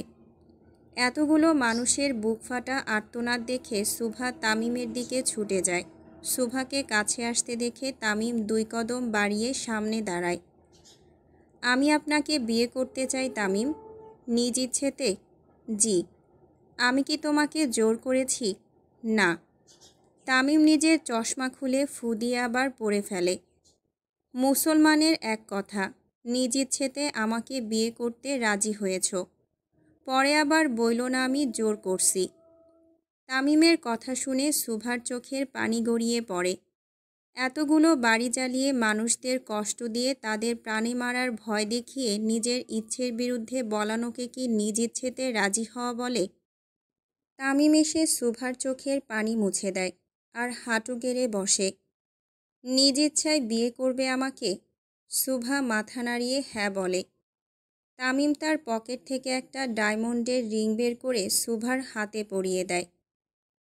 এতগুলো মানুষের বুক ফাটা আর্তনাদ দেখে শুভা তামিমের দিকে ছুটে যায়। শুভাকে কাছে আসতে দেখে তামিম 2 কদম বাড়িয়ে সামনে দাঁড়ায়। আমি আপনাকে বিয়ে করতে চাই তামিম। নিজ ইচ্ছেতে? জি। আমি কি তোমাকে জোর করেছি? না। তামিম নিজের চশমা খুলে ফু দিয়ে আবার পড়ে ফেলে। মুসলমানের এক কথা, নিজ ইচ্ছেতে আমাকে বিয়ে করতে রাজি হয়েছ, পরে আবার বইল না আমি জোর করছি। তামিমের কথা শুনে শুভার চোখের পানি গড়িয়ে পড়ে। এতগুলো বাড়ি জ্বালিয়ে মানুষদের কষ্ট দিয়ে তাদের প্রাণে মারার ভয় দেখিয়ে নিজের ইচ্ছের বিরুদ্ধে বলানোকে কি নিজ ইচ্ছেতে রাজি হওয়া বলে? তামিম এসে শুভার চোখের পানি মুছে দেয় আর হাঁটু গেড়ে বসে। নিজ ইচ্ছায় বিয়ে করবে আমাকে? শুভা মাথা নাড়িয়ে হ্যাঁ বলে। তামিম তার পকেট থেকে একটা ডায়মন্ডের রিং বের করে শুভার হাতে পরিয়ে দেয়।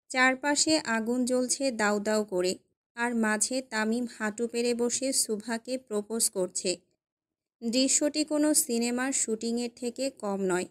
চারপাশে আগুন জ্বলছে দাউ দাউ করে, আর মাঝে তামিম হাঁটু পেরে বসে শুভাকে প্রপোজ করছে। দৃশ্যটি কোনো সিনেমার শুটিংয়ের থেকে কম নয়।